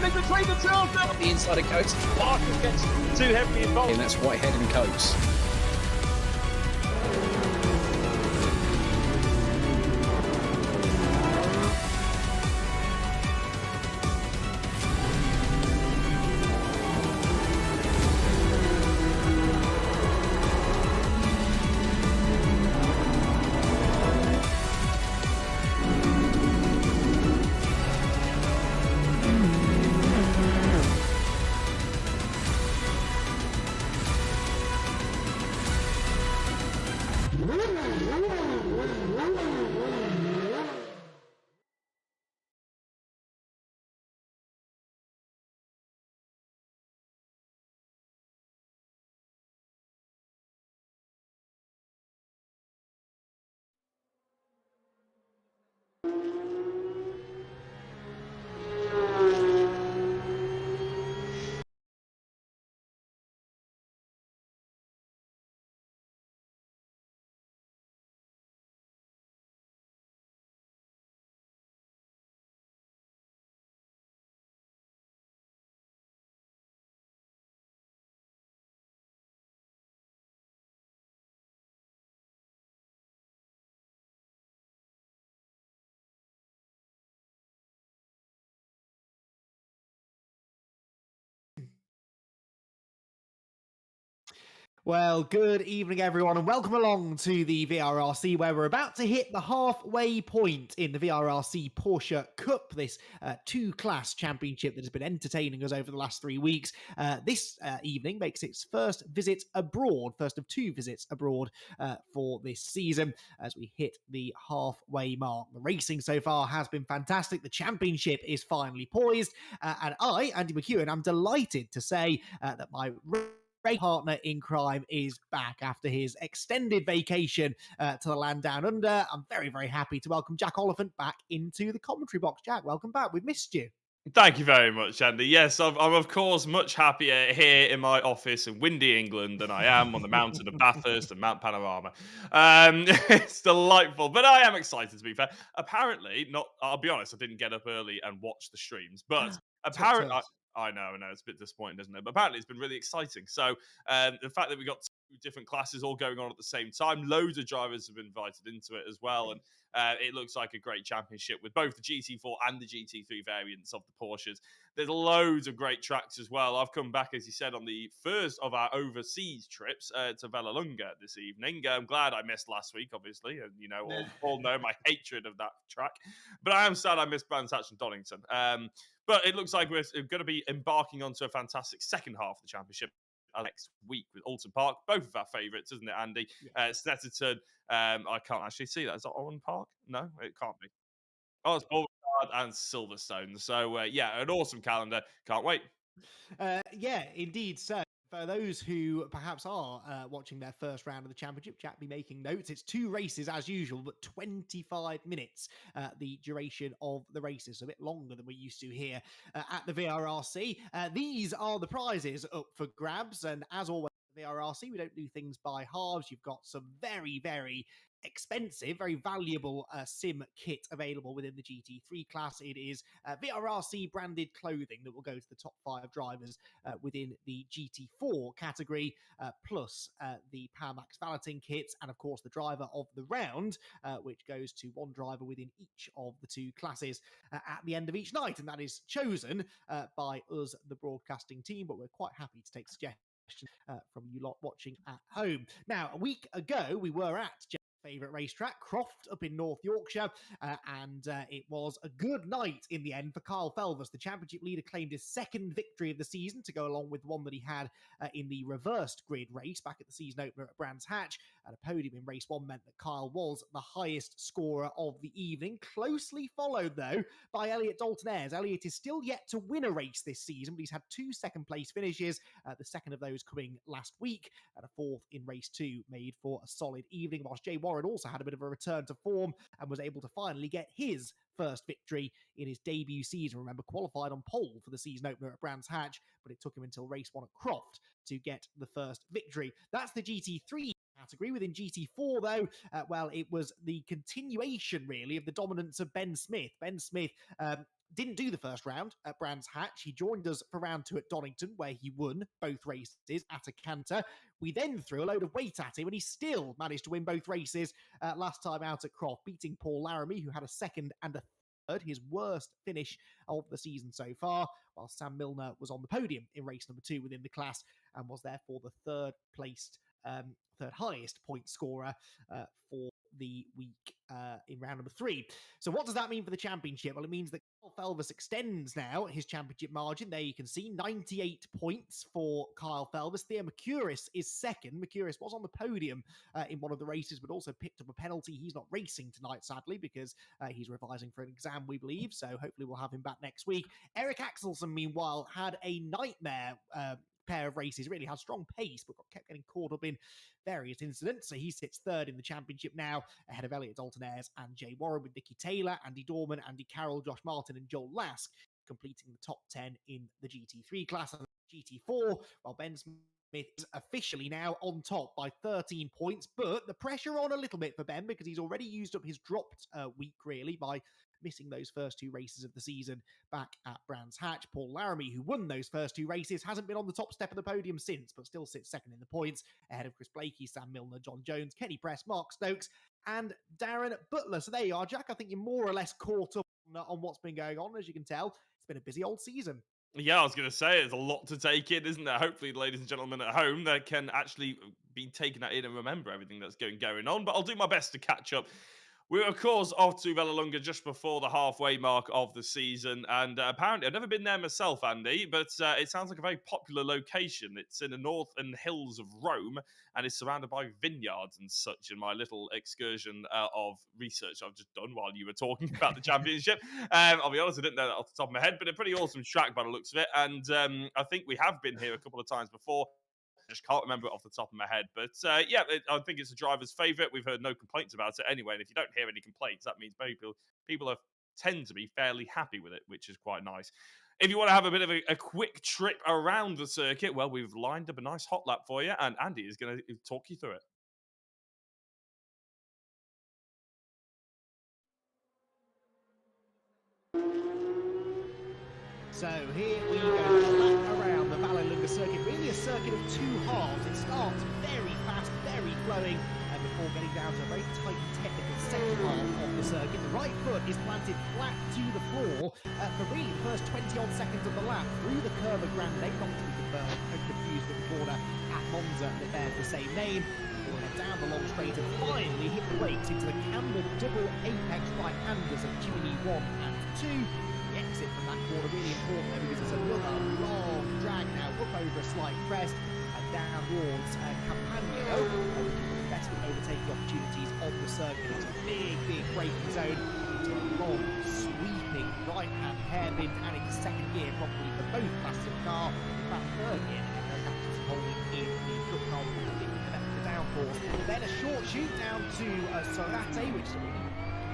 Between the two of them. The inside of Coates. Parker gets too heavily involved. And that's Whitehead and Coates. Well, good evening, everyone, and welcome along to the VRRC, where we're about to hit the halfway point in the VRRC Porsche Cup, this two-class championship that has been entertaining us over the last 3 weeks. This evening makes its first visit abroad, first of two visits abroad for this season, as we hit the halfway mark. The racing so far has been fantastic. The championship is finally poised, and I, Andy McEwen, am delighted to say that my partner in crime is back after his extended vacation to the land down under. I'm very, very happy to welcome Jack Oliphant back into the commentary box. Jack, welcome back. We've missed you. Thank you very much, Andy. Yes, I'm of course much happier here in my office in windy England than I am on the mountain of Bathurst and Mount Panorama. It's delightful, but I am excited, to be fair. Apparently, I'll be honest, I didn't get up early and watch the streams, but apparently, I know, it's a bit disappointing, isn't it? But apparently it's been really exciting. So the fact that we got two different classes all going on at the same time, loads of drivers have been invited into it as well, and it looks like a great championship with both the GT4 and the GT3 variants of the Porsches. There's loads of great tracks as well. I've come back, as you said, on the first of our overseas trips to Vallelunga this evening. I'm glad I missed last week, obviously, and all know my hatred of that track. But I am sad I missed Brands Hatch and Donington. But it looks like we're going to be embarking onto a fantastic second half of the championship next week with Oulton Park, both of our favourites, isn't it, Andy? Snetterton, I can't actually see that. Is that Oulton Park? No, it can't be. Oh, it's Ricard and Silverstone. So, an awesome calendar. Can't wait. Yeah, indeed. So, for those who perhaps are watching their first round of the championship, Jack be making notes. It's two races as usual, but 25 minutes the duration of the races, so a bit longer than we're used to here at the VRRC. These are the prizes up for grabs, and as always, the VRRC, we don't do things by halves. You've got some very, very expensive, very valuable sim kit available within the GT3 class. It is VRRC branded clothing that will go to the top 5 drivers within the GT4 category, plus the Power Max balloting kits, and of course the driver of the round, which goes to one driver within each of the two classes at the end of each night, and that is chosen by us, the broadcasting team, but we're quite happy to take suggestions from you lot watching at home. Now, a week ago, we were at favourite racetrack, Croft, up in North Yorkshire, and it was a good night in the end for Kyle Felvers. The championship leader claimed his second victory of the season to go along with one that he had in the reversed grid race back at the season opener at Brands Hatch, and a podium in race 1 meant that Kyle was the highest scorer of the evening, closely followed though by Elliot Dalton-Ayres. Elliot is still yet to win a race this season, but he's had 2 second place finishes, the second of those coming last week, and a 4th in race 2 made for a solid evening, whilst J1 Warren also had a bit of a return to form and was able to finally get his first victory in his debut season. Remember, qualified on pole for the season opener at Brands Hatch, but it took him until race 1 at Croft to get the first victory. That's the GT3 category. Within GT4, though, well, it was the continuation, really, of the dominance of Ben Smith. Ben Smith didn't do the first round at Brands Hatch. He joined us for round 2 at Donington, where he won both races at a canter. We then threw a load of weight at him, and he still managed to win both races last time out at Croft, beating Paul Laramie, who had a second and a third, his worst finish of the season so far, while Sam Milner was on the podium in race number 2 within the class and was therefore the third highest point scorer for the week in round number 3. So what does that mean for the championship? Well, it means that Kyle Felvis extends now his championship margin. There you can see 98 points for Kyle Felvis. Theo Mercouris is second. Mercouris was on the podium in one of the races, but also picked up a penalty. He's not racing tonight, sadly, because he's revising for an exam, we believe. So hopefully we'll have him back next week. Eric Axelson, meanwhile, had a nightmare pair of races, really had strong pace, but kept getting caught up in various incidents. So he sits third in the championship now, ahead of Elliot Dalton-Ayres and Jay Warren, with Nicky Taylor, Andy Dorman, Andy Carroll, Josh Martin, and Joel Lask completing the top 10 in the GT3 class. And GT4, while Ben Smith is officially now on top by 13 points, but the pressure on a little bit for Ben because he's already used up his dropped week, really, by missing those first 2 races of the season back at Brands Hatch. Paul Laramie, who won those first 2 races, hasn't been on the top step of the podium since, but still sits second in the points, ahead of Chris Blakey, Sam Milner, John Jones, Kenny Press, Mark Stokes, and Darren Butler. So there you are, Jack. I think you're more or less caught up on what's been going on. As you can tell, it's been a busy old season. Yeah, I was going to say, there's a lot to take in, isn't there? Hopefully, ladies and gentlemen at home, they can actually be taking that in and remember everything that's going on. But I'll do my best to catch up. We were, of course, off to Vallelunga just before the halfway mark of the season. And apparently, I've never been there myself, Andy, but it sounds like a very popular location. It's in the northern hills of Rome and is surrounded by vineyards and such, in my little excursion of research I've just done while you were talking about the championship. I'll be honest, I didn't know that off the top of my head, but a pretty awesome track by the looks of it. And I think we have been here a couple of times before. I just can't remember it off the top of my head. But yeah, I think it's a driver's favourite. We've heard no complaints about it anyway. And if you don't hear any complaints, that means people tend to be fairly happy with it, which is quite nice. If you want to have a bit of a quick trip around the circuit, well, we've lined up a nice hot lap for you. And Andy is going to talk you through it. So here we go, back around the Vallelunga circuit, really a circuit of 2 halves. It starts very fast, very flowing, and before getting down to a very tight technical second half of the circuit. The right foot is planted flat to the floor for really the first 20-odd seconds of the lap, through the curve of Grande, not to be confused with the corner at Monza that bears the same name. Down the long straight and finally hit the brakes into the cambered double apex right-handers of Chimney 1 and 2. The exit from that corner really important there because it's another long drag now up over a slight crest and down towards Campagno, looking for the best overtaking opportunities on the circuit. It's a big braking zone into a long sweeping right-hand hairpin and into second gear properly for both classes of car. In fact, third gear, and holding in the foot car the downforce. Then a short shoot down to Sorate, which is a really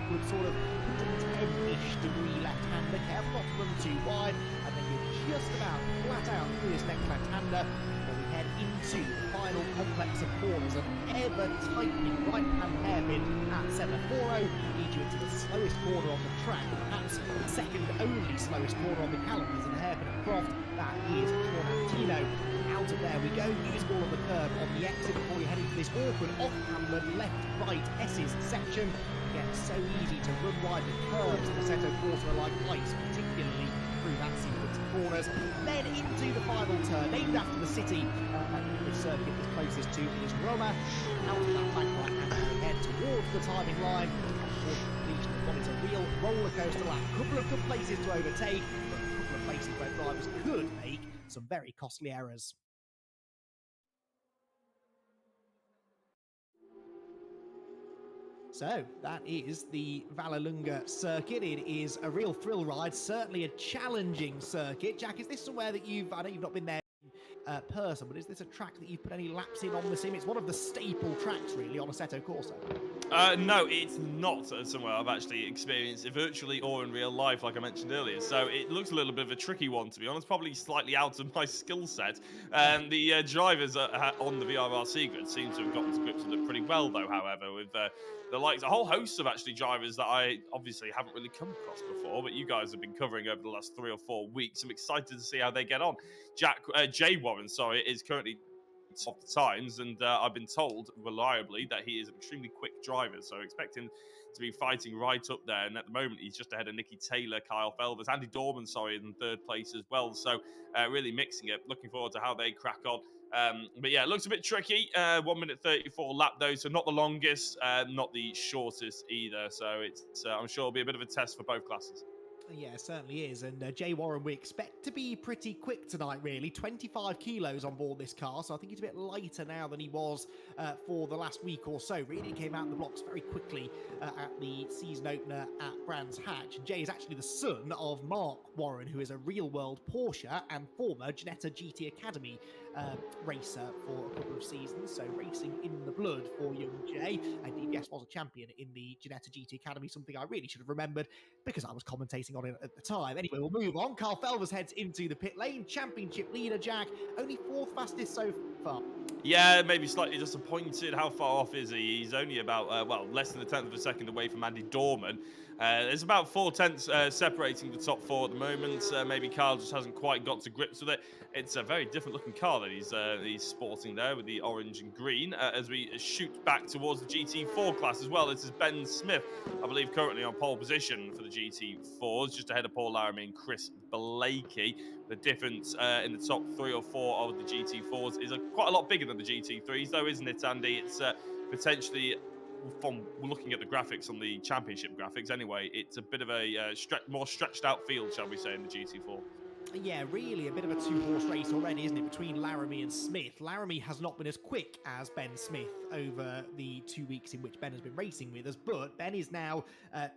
good sort of 110-ish degree left-hander. Careful not to run too wide, and then you're just about flat out through this next left-hander before we head into the final complex of corners. An ever-tightening right-hand hairpin at Semaphoro leads you into the slowest corner on the track, perhaps the second only slowest corner on the calendars in a hairpin at Croft. That is Tornantino. Out of there we go, use all of the curve on the exit before you head into this awkward off-cambered left-right S's section. Again, so easy to run wide the curves in the Seto Quarter are like ice, particularly through that sequence of corners. Then into the final turn, named after the city the circuit is closest to is Roma. Out of that back right hand we head towards the timing line. Unfortunately, what is a real roller coaster lap. A couple of good places to overtake, but a couple of places where drivers could make some very costly errors. So that is the Vallelunga circuit. It is a real thrill ride, certainly a challenging circuit. Jack, is this somewhere that I know you've not been there person, but is this a track that you've put any laps in on the sim? It's one of the staple tracks, really, on Assetto Corsa. No, it's not somewhere I've actually experienced it virtually or in real life, like I mentioned earlier. So it looks a little bit of a tricky one, to be honest. Probably slightly out of my skill set. The drivers on the VRRC grid seem to have gotten to grips with it pretty well, though. However, with the likes, a whole host of actually drivers that I obviously haven't really come across before, but you guys have been covering over the last 3 or 4 weeks. I'm excited to see how they get on. Jay Warren, sorry, is currently top times, and I've been told reliably that he is an extremely quick driver, so expect him to be fighting right up there. And at the moment, he's just ahead of Nicky Taylor, Kyle Felvers, Andy Dorman, sorry, in third place as well. So really mixing it. Looking forward to how they crack on. But yeah, it looks a bit tricky. 1 minute 34 lap though, so not the longest, not the shortest either. So it's I'm sure it'll be a bit of a test for both classes. Yeah, it certainly is. And Jay Warren, we expect to be pretty quick tonight, really. 25 kilos on board this car, so I think he's a bit lighter now than he was for the last week or so. Really came out of the blocks very quickly at the season opener at Brands Hatch. And Jay is actually the son of Mark Warren, who is a real-world Porsche and former Ginetta GT Academy racer for a couple of seasons, so racing in the blood for young Jay. Indeed, yes, was a champion in the Ginetta GT Academy, something I really should have remembered because I was commentating on it at the time. Anyway, we'll move on. Carl Felvers heads into the pit lane. Championship leader, Jack, only 4th fastest so far. Yeah, maybe slightly disappointed. How far off is he? He's only about, well, less than a tenth of a second away from Andy Dorman. There's about 4 tenths separating the top 4 at the moment. Maybe Carl just hasn't quite got to grips with it. It's a very different looking car that he's sporting there with the orange and green. As we shoot back towards the GT4 class as well, this is Ben Smith, I believe, currently on pole position for the GT4s, just ahead of Paul Laramie and Chris Blakey. The difference in the top 3 or 4 of the GT4s is quite a lot bigger than the GT3s, though, isn't it, Andy? It's potentially, from looking at the graphics on the championship graphics anyway, it's a bit of a more stretched out field, shall we say, in the GT4. Yeah, really a bit of a 2-horse race already, isn't it, between Laramie and Smith. Laramie has not been as quick as Ben Smith over the 2 weeks in which Ben has been racing with us, but Ben is now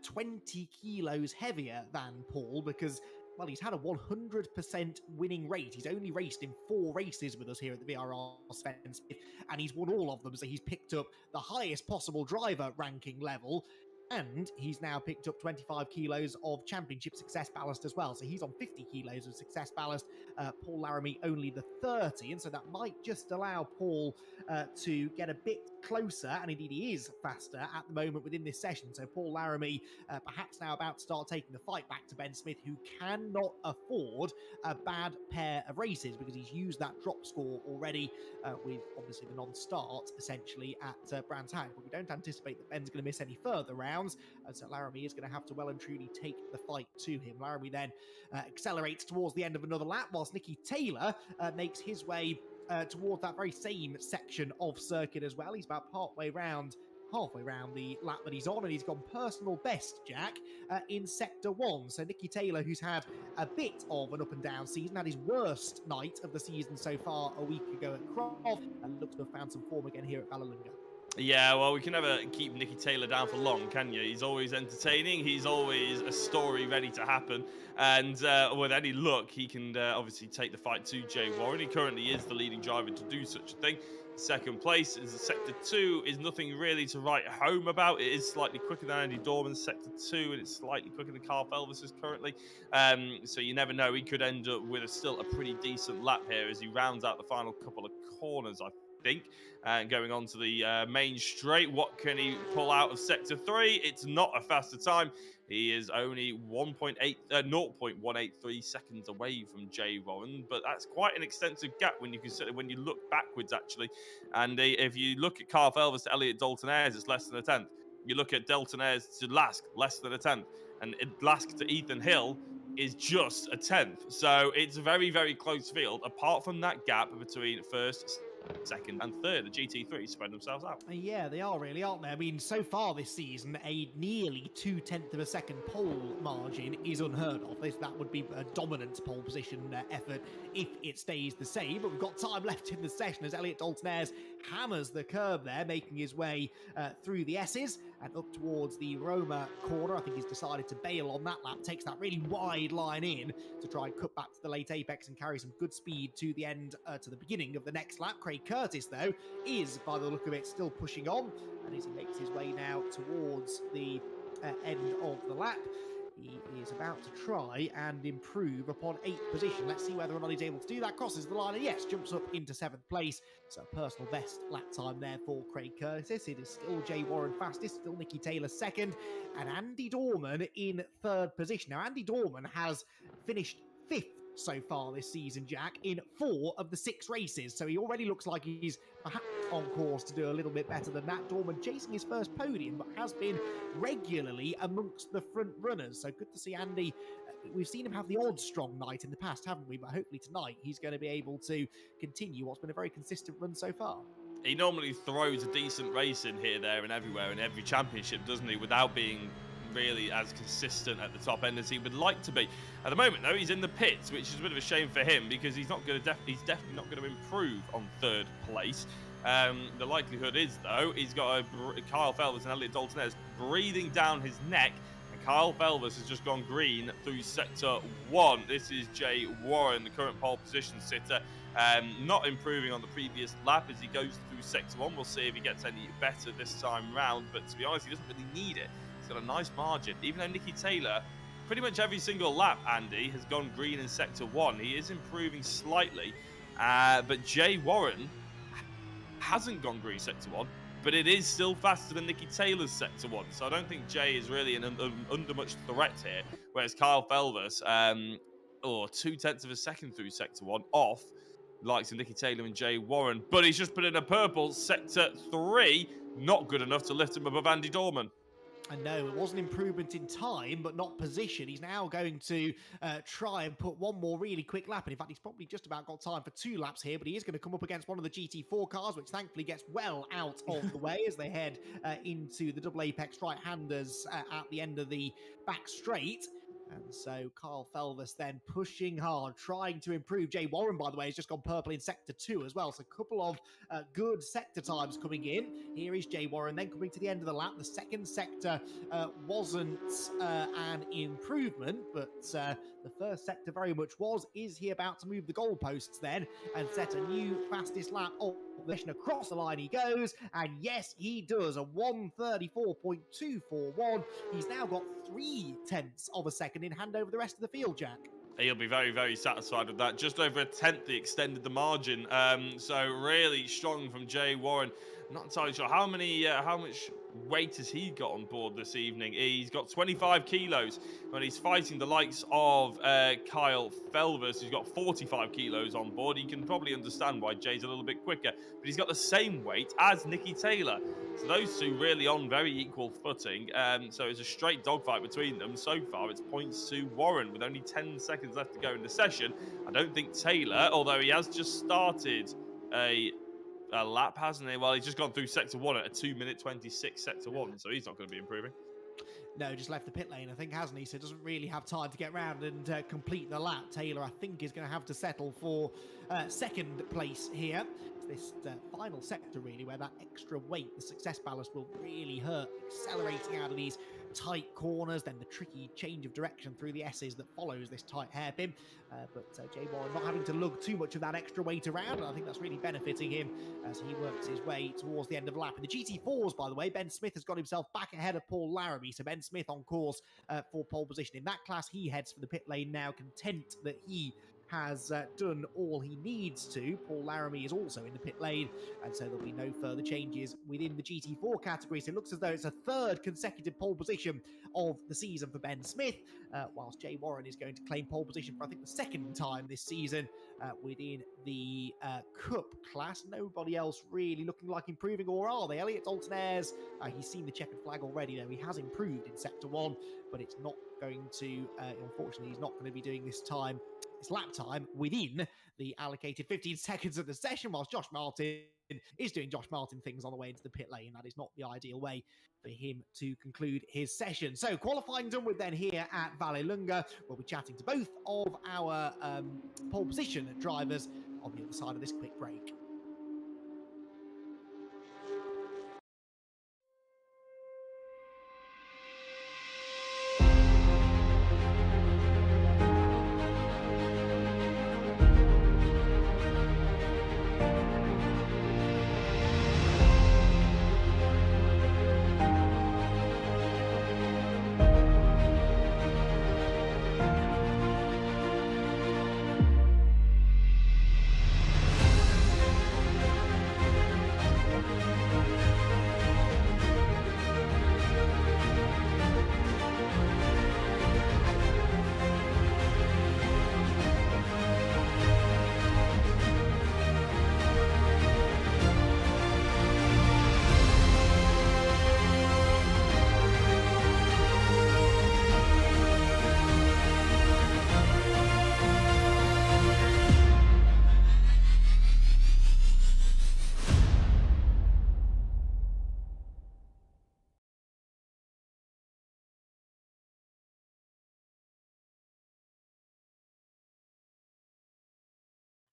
20 kilos heavier than Paul because, well, he's had a 100% winning rate. He's only raced in 4 races with us here at the VRRC, Ben Smith, and he's won all of them, so he's picked up the highest possible driver ranking level. And he's now picked up 25 kilos of championship success ballast as well. So he's on 50 kilos of success ballast. Paul Laramie only the 30. And so that might just allow Paul to get a bit closer. And indeed, he is faster at the moment within this session. So Paul Laramie perhaps now about to start taking the fight back to Ben Smith, who cannot afford a bad pair of races because he's used that drop score already with obviously the non-start essentially at Brands Hatch. But we don't anticipate that Ben's going to miss any further rounds. So Laramie is going to have to well and truly take the fight to him. Laramie then accelerates towards the end of another lap, whilst Nicky Taylor makes his way towards that very same section of circuit as well. He's about halfway round the lap that he's on, and he's gone personal best, Jack, in Sector 1. So Nicky Taylor, who's had a bit of an up and down season, had his worst night of the season so far a week ago at Croft, and looks to have found some form again here at Vallelunga. Yeah, well, we can never keep Nicky Taylor down for long, can you? He's always entertaining. He's always a story ready to happen. And with any luck, he can obviously take the fight to Jay Warren. He currently is the leading driver to do such a thing. Second place is Sector 2, is nothing really to write home about. It is slightly quicker than Andy Dorman's Sector 2, and it's slightly quicker than Carl Felvers currently. So you never know. He could end up with still a pretty decent lap here as he rounds out the final couple of corners, I think. Going on to the main straight, what can he pull out of Sector 3? It's not a faster time. He is only 0.183 seconds away from Jay Warren, but that's quite an extensive gap when you consider when you look backwards, actually. And if you look at Carl Felvers to Elliot Dalton Ayres, it's less than a tenth. You look at Dalton Ayres to Lask, less than a tenth. And Lask to Ethan Hill is just a tenth. So it's a very, very close field. Apart from that gap between first, second and third, the GT3 spread themselves out. Yeah, they are really, aren't they? I mean, so far this season, a nearly 0.2 of a second pole margin is unheard of. That would be a dominant pole position effort if it stays the same. But we've got time left in the session as Elliot Dalton Ayres hammers the curb there, making his way through the S's and up towards the Roma corner. I think he's decided to bail on that lap, takes that really wide line in to try and cut back to the late apex and carry some good speed to the end, to the beginning of the next lap. Craig Curtis, though, is, by the look of it, still pushing on, and as he makes his way now towards the end of the lap, he is about to try and improve upon 8th position. Let's see whether or not he's able to do that. Crosses the line and yes, jumps up into 7th place. So personal best lap time there for Craig Curtis. It is still Jay Warren fastest, still Nicky Taylor second, and Andy Dorman in 3rd position. Now, Andy Dorman has finished 5th so far this season, Jack, in 4 of the 6 races. So he already looks like he's perhaps on course to do a little bit better than that. Dorman chasing his first podium, but has been regularly amongst the front runners. So good to see Andy. We've seen him have the odd strong night in the past, haven't we? But hopefully tonight he's going to be able to continue what's been a very consistent run so far. He normally throws a decent race in here, there, and everywhere in every championship, doesn't he? Without being really as consistent at the top end as he would like to be. At the moment, though, he's in the pits, which is a bit of a shame for him because he's not going to he's definitely not going to improve on 3rd place. The likelihood is, though, he's got Kyle Felvers and Elliot Daltonez breathing down his neck, and Kyle Felvers has just gone green through sector 1. This is Jay Warren, the current pole position sitter, not improving on the previous lap as he goes through sector 1. We'll see if he gets any better this time round, but to be honest, he doesn't really need it. He's got a nice margin, even though Nicky Taylor, pretty much every single lap, Andy, has gone green in sector 1. He is improving slightly, but Jay Warren hasn't gone green sector 1, but it is still faster than Nicky Taylor's sector 1. So I don't think Jay is really under much threat here, whereas Kyle Felvers, 0.2 of a second through sector 1 off likes of Nicky Taylor and Jay Warren, but he's just put in a purple sector 3, not good enough to lift him above Andy Dorman. And no, it was an improvement in time, but not position. He's now going to try and put one more really quick lap. And in fact, he's probably just about got time for 2 laps here, but he is going to come up against one of the GT4 cars, which thankfully gets well out of the way as they head into the double apex right-handers at the end of the back straight. And so Kyle Felvers then pushing hard, trying to improve. Jay Warren, by the way, has just gone purple in sector 2 as well. So a couple of good sector times coming in. Here is Jay Warren then coming to the end of the lap. The second sector wasn't an improvement, but the first sector very much was. Is he about to move the goalposts then and set a new fastest lap of the session? Across the line he goes, and yes, he does. A 1:34.241. He's now got 0.3 of a second in hand over the rest of the field, Jack. He'll be very, very satisfied with that. Just over 1/10 he extended the margin. So really strong from Jay Warren. I'm not entirely sure how much weight has he got on board this evening. He's got 25 kilos when he's fighting the likes of Kyle Felvers, who's got 45 kilos on board. You can probably understand why Jay's a little bit quicker, but he's got the same weight as Nicky Taylor. So those two really on very equal footing. So it's a straight dogfight between them. So far, it's points to Warren with only 10 seconds left to go in the session. I don't think Taylor, although he has just started a lap, hasn't he? Well, he's just gone through sector 1 at a 2:26 sector 1, so he's not going to be improving. No, just left the pit lane, I think, hasn't he? So doesn't really have time to get round and complete the lap. Taylor, I think, is going to have to settle for second place here. It's this final sector, really, where that extra weight, the success ballast, will really hurt, accelerating out of these tight corners, then the tricky change of direction through the S's that follows this tight hairpin. But Jay Warren not having to lug too much of that extra weight around, and I think that's really benefiting him as he works his way towards the end of the lap. In the GT4s, by the way, Ben Smith has got himself back ahead of Paul Larrabee, so Ben Smith on course for pole position. In that class, he heads for the pit lane now, content that he has done all he needs to. Paul Larrabee is also in the pit lane, and so there'll be no further changes within the GT4 category. So it looks as though it's a 3rd consecutive pole position of the season for Ben Smith, whilst Jay Warren is going to claim pole position for, I think, the 2nd time this season within the Cup class. Nobody else really looking like improving, or are they? Elliot Daltonez, he's seen the checkered flag already, though. He has improved in sector 1, but it's not going to, unfortunately, he's not going to be doing this lap time within the allocated 15 seconds of the session, whilst Josh Martin is doing Josh Martin things on the way into the pit lane. That is not the ideal way for him to conclude his session. So qualifying done with then here at Vallelunga. We'll be chatting to both of our pole position drivers on the other side of this quick break.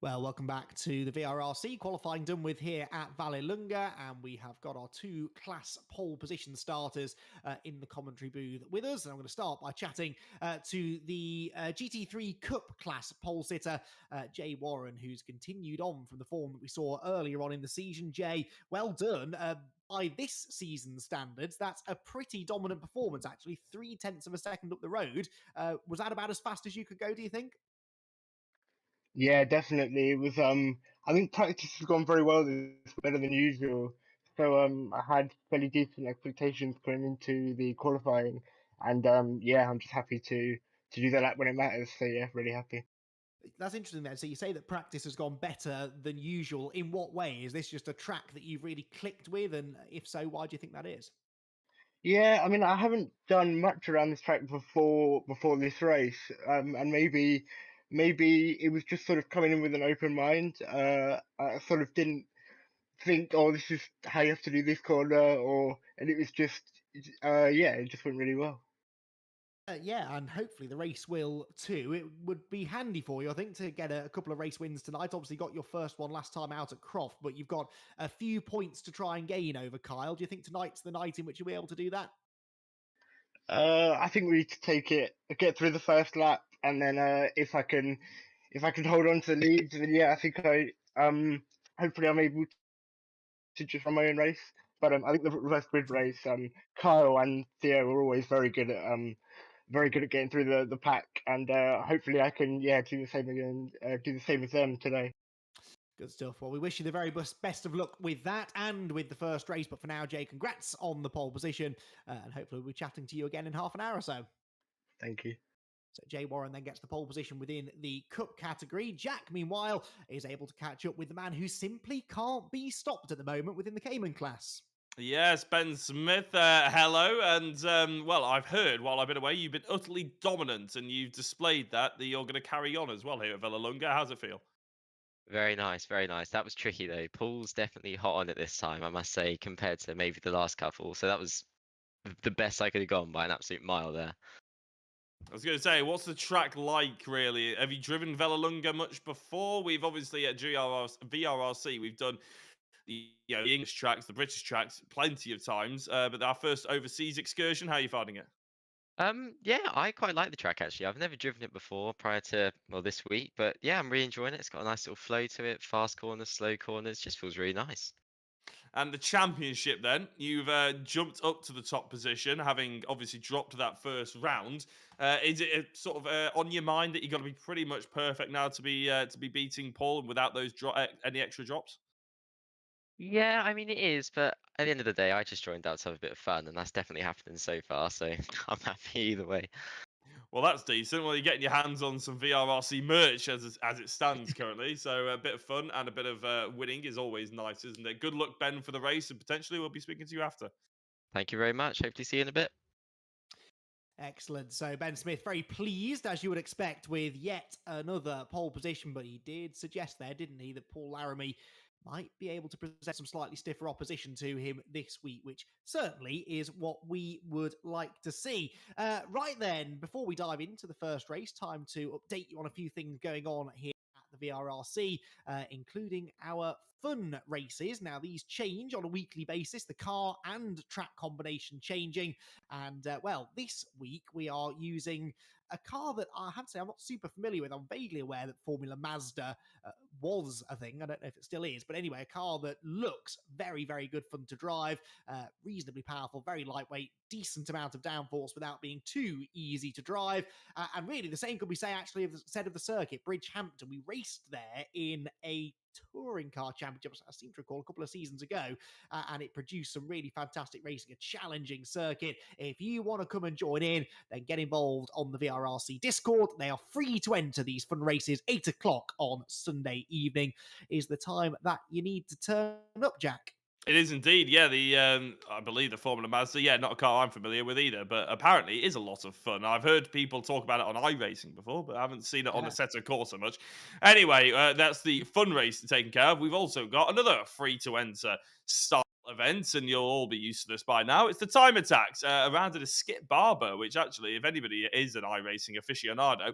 Well, welcome back to the VRRC qualifying done with here at Vallelunga, and we have got our two class pole position starters in the commentary booth with us. And I'm going to start by chatting to the GT3 Cup class pole sitter, Jay Warren, who's continued on from the form that we saw earlier on in the season. Jay, well done. By this season's standards, that's a pretty dominant performance, actually. 0.3 of a second up the road. Was that about as fast as you could go, do you think? Yeah, definitely. It was I think practice has gone very well this better than usual. So I had fairly decent expectations going into the qualifying, and yeah, I'm just happy to do that lap when it matters. So yeah, really happy. That's interesting then. So you say that practice has gone better than usual. In what way? Is this just a track that you've really clicked with? And if so, why do you think that is? Yeah, I mean, I haven't done much around this track before this race, and maybe it was just sort of coming in with an open mind. I sort of didn't think, oh, this is how you have to do this corner, and it was just, yeah, it just went really well. Yeah, and hopefully the race will too. It would be handy for you, I think, to get a couple of race wins tonight. Obviously, got your first one last time out at Croft, but you've got a few points to try and gain over Kyle. Do you think tonight's the night in which you'll be able to do that? I think we need to take it, get through the first lap, and then if I can hold on to the lead, then yeah, I think hopefully I'm able to just run my own race. But I think the reverse grid race, Kyle and Theo are always very good at getting through the pack, and hopefully I can yeah do the same again, do the same as them today. Good stuff. Well, we wish you the very best of luck with that and with the first race. But for now, Jay, congrats on the pole position. And hopefully we'll be chatting to you again in half an hour or so. Thank you. So Jay Warren then gets the pole position within the Cup category. Jack, meanwhile, is able to catch up with the man who simply can't be stopped at the moment within the Cayman class. Yes, Ben Smith, hello. And, well, I've heard while I've been away, you've been utterly dominant and you've displayed that you're going to carry on as well here at Vallelunga. How's it feel? Very nice, very nice. That was tricky though. Paul's definitely hot on it this time, I must say, compared to maybe the last couple. So that was the best I could have gone by an absolute mile there. I was going to say, what's the track like, really? Have you driven Vallelunga much before? We've obviously at VRRC, we've done the English tracks, the British tracks, plenty of times. But our first overseas excursion, how are you finding it? Yeah, I quite like the track actually. I've never driven it before prior to well this week, but yeah, I'm really enjoying it. It's got a nice little flow to it, fast corners, slow corners, just feels really nice. And the championship, then you've jumped up to the top position, having obviously dropped that first round. Is it sort of on your mind that you've got to be pretty much perfect now to be beating Paul and without those any extra drops? Yeah, I mean it is, but at the end of the day, I just joined out to have a bit of fun, and that's definitely happening so far. So I'm happy either way. Well, that's decent. Well, you're getting your hands on some VRRC merch as it stands currently. So a bit of fun and a bit of winning is always nice, isn't it? Good luck, Ben, for the race, and potentially we'll be speaking to you after. Thank you very much. Hopefully see you in a bit. Excellent. So Ben Smith, very pleased, as you would expect, with yet another pole position. But he did suggest there, didn't he, that Paul Laramie might be able to present some slightly stiffer opposition to him this week, which certainly is what we would like to see. Right then, before we dive into the first race, time to update you on a few things going on here at the VRRC, including our fun races. Now, these change on a weekly basis, the car and track combination changing. And, well, this week we are using a car that I have to say I'm not super familiar with. I'm vaguely aware that Formula Mazda was a thing. I don't know if it still is, but anyway, a car that looks very, very good fun to drive, reasonably powerful, very lightweight, decent amount of downforce without being too easy to drive. And really, the same could be said of the circuit, Bridgehampton. We raced there in a touring car championship, I seem to recall, a couple of seasons ago, and it produced some really fantastic racing, a challenging circuit. If you want to come and join in, then get involved on the VRRC Discord. They are free to enter these fun races. 8 o'clock on Sunday evening is the time that you need to turn up, Jack. It is indeed, yeah. I believe the Formula Mazda, yeah, not a car I'm familiar with either, but apparently it is a lot of fun. I've heard people talk about it on iRacing before, but I haven't seen it on Assetto Corsa much. Anyway, that's the fun race taken care of. We've also got another free to enter style events, and you'll all be used to this by now. It's the time attacks around at a Skip Barber, which actually, if anybody is an iRacing aficionado,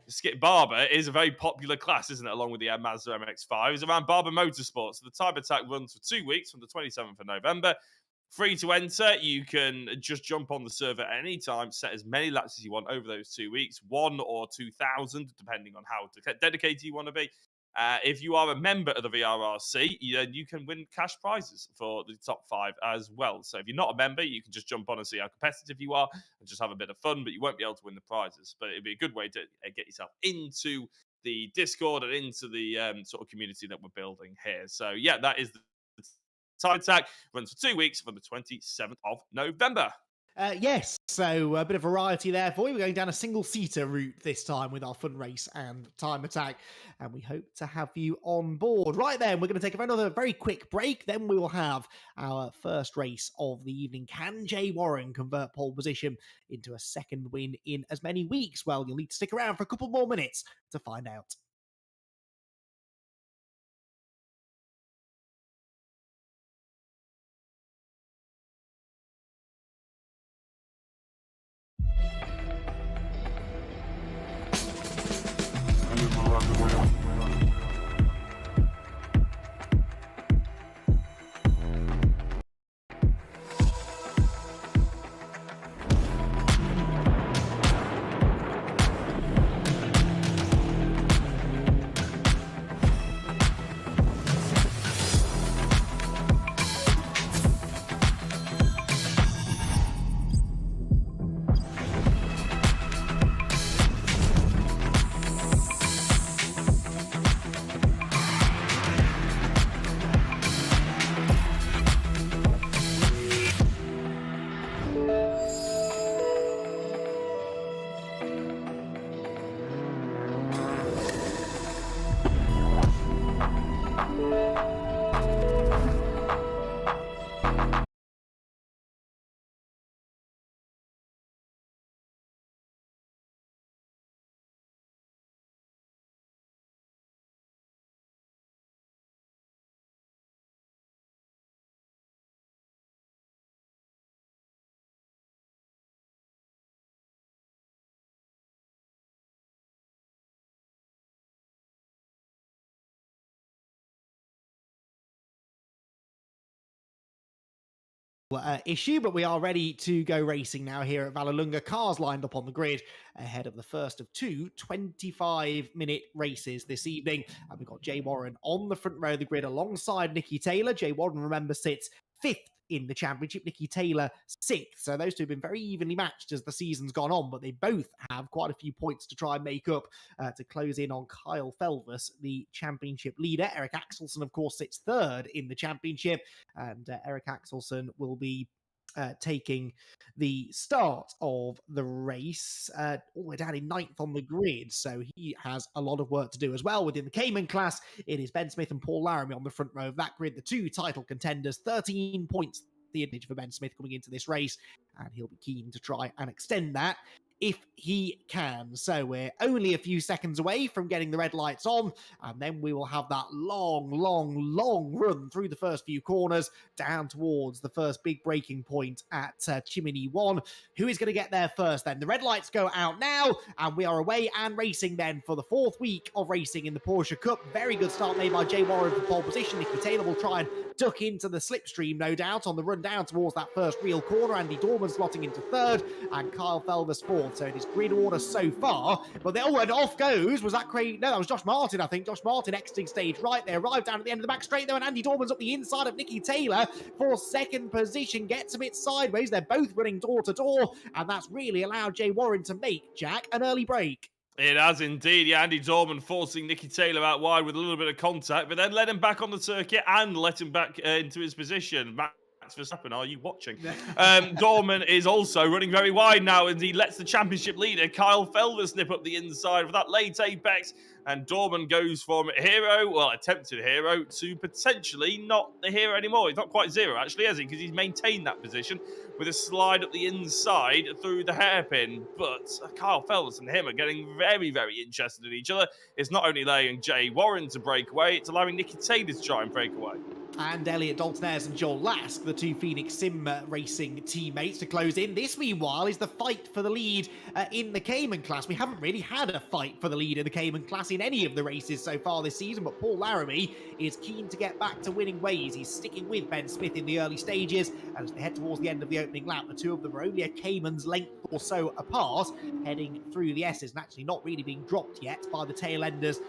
Skip Barber is a very popular class, isn't it? Along with the Mazda MX-5, it's around Barber Motorsports. So the time attack runs for 2 weeks from the 27th of November. Free to enter. You can just jump on the server at any time, set as many laps as you want over those 2 weeks, 1 or 2,000, depending on how dedicated you want to be. If you are a member of the VRRC, you can win cash prizes for the top 5 as well. So if you're not a member, you can just jump on and see how competitive you are and just have a bit of fun, but you won't be able to win the prizes. But it'd be a good way to get yourself into the Discord and into the sort of community that we're building here. So yeah, that is the time attack. Runs for 2 weeks from the 27th of November. Yes, so a bit of variety there for you. We're going down a single-seater route this time with our fun race and time attack, and we hope to have you on board. Right then, we're going to take another very quick break. Then we will have our first race of the evening. Can Jay Warren convert pole position into a second win in as many weeks? Well, you'll need to stick around for a couple more minutes to find out. Issue, but we are ready to go racing now here at Vallelunga. Cars lined up on the grid ahead of the first of two 25-minute races this evening. And we've got Jay Warren on the front row of the grid alongside Nicky Taylor. Jay Warren, remember, sits 5th in the championship, Nicky Taylor 6th. So those two have been very evenly matched as the season's gone on, but they both have quite a few points to try and make up to close in on Kyle Felvis, the championship leader. Eric Axelson, of course, sits 3rd in the championship, and Eric Axelson will be taking the start of the race all the way down in 9th on the grid, so he has a lot of work to do as well. Within the Cayman class, it is Ben Smith and Paul Laramie on the front row of that grid, the two title contenders. 13 points the advantage for Ben Smith coming into this race, and he'll be keen to try and extend that if he can. So we're only a few seconds away from getting the red lights on, and then we will have that long run through the first few corners down towards the first big braking point at Chimney 1. Who is going to get there first then? The red lights go out now, and we are away and racing then for the 4th week of racing in the Porsche Cup. Very good start made by Jay Warren for pole position. Nicky Taylor will try and duck into the slipstream, no doubt, on the run down towards that first real corner. Andy Dorman slotting into 3rd, and Kyle Felvis 4th. So it is grid order so far. But and off goes. Was that Craig? No, that was Josh Martin, I think. Josh Martin exiting stage right there. Arrived down at the end of the back straight though, and Andy Dorman's up the inside of Nicky Taylor for 2nd position. Gets a bit sideways. They're both running door to door, and that's really allowed Jay Warren to make, Jack, an early break. It has indeed. Yeah, Andy Dorman forcing Nicky Taylor out wide with a little bit of contact, but then let him back on the circuit and let him back into his position. Max Verstappen, are you watching? Dorman is also running very wide now, and he lets the championship leader, Kyle Felvis, nip up the inside of that late apex. And Dorman goes from hero, well, attempted hero, to potentially not the hero anymore. He's not quite zero, actually, has he? Because he's maintained that position with a slide up the inside through the hairpin. But Kyle Felvis and him are getting very, very interested in each other. It's not only allowing Jay Warren to break away, it's allowing Nicky Taylor to try and break away. And Elliot Daltonaires and Joel Lask, the two Phoenix Sim Racing teammates, to close in. This, meanwhile, is the fight for the lead in the Cayman class. We haven't really had a fight for the lead in the Cayman class in any of the races so far this season, but Paul Laramie is keen to get back to winning ways. He's sticking with Ben Smith in the early stages, and as they head towards the end of the opening lap, the two of them are only a Cayman's length or so apart, heading through the S's, and actually not really being dropped yet by the tail enders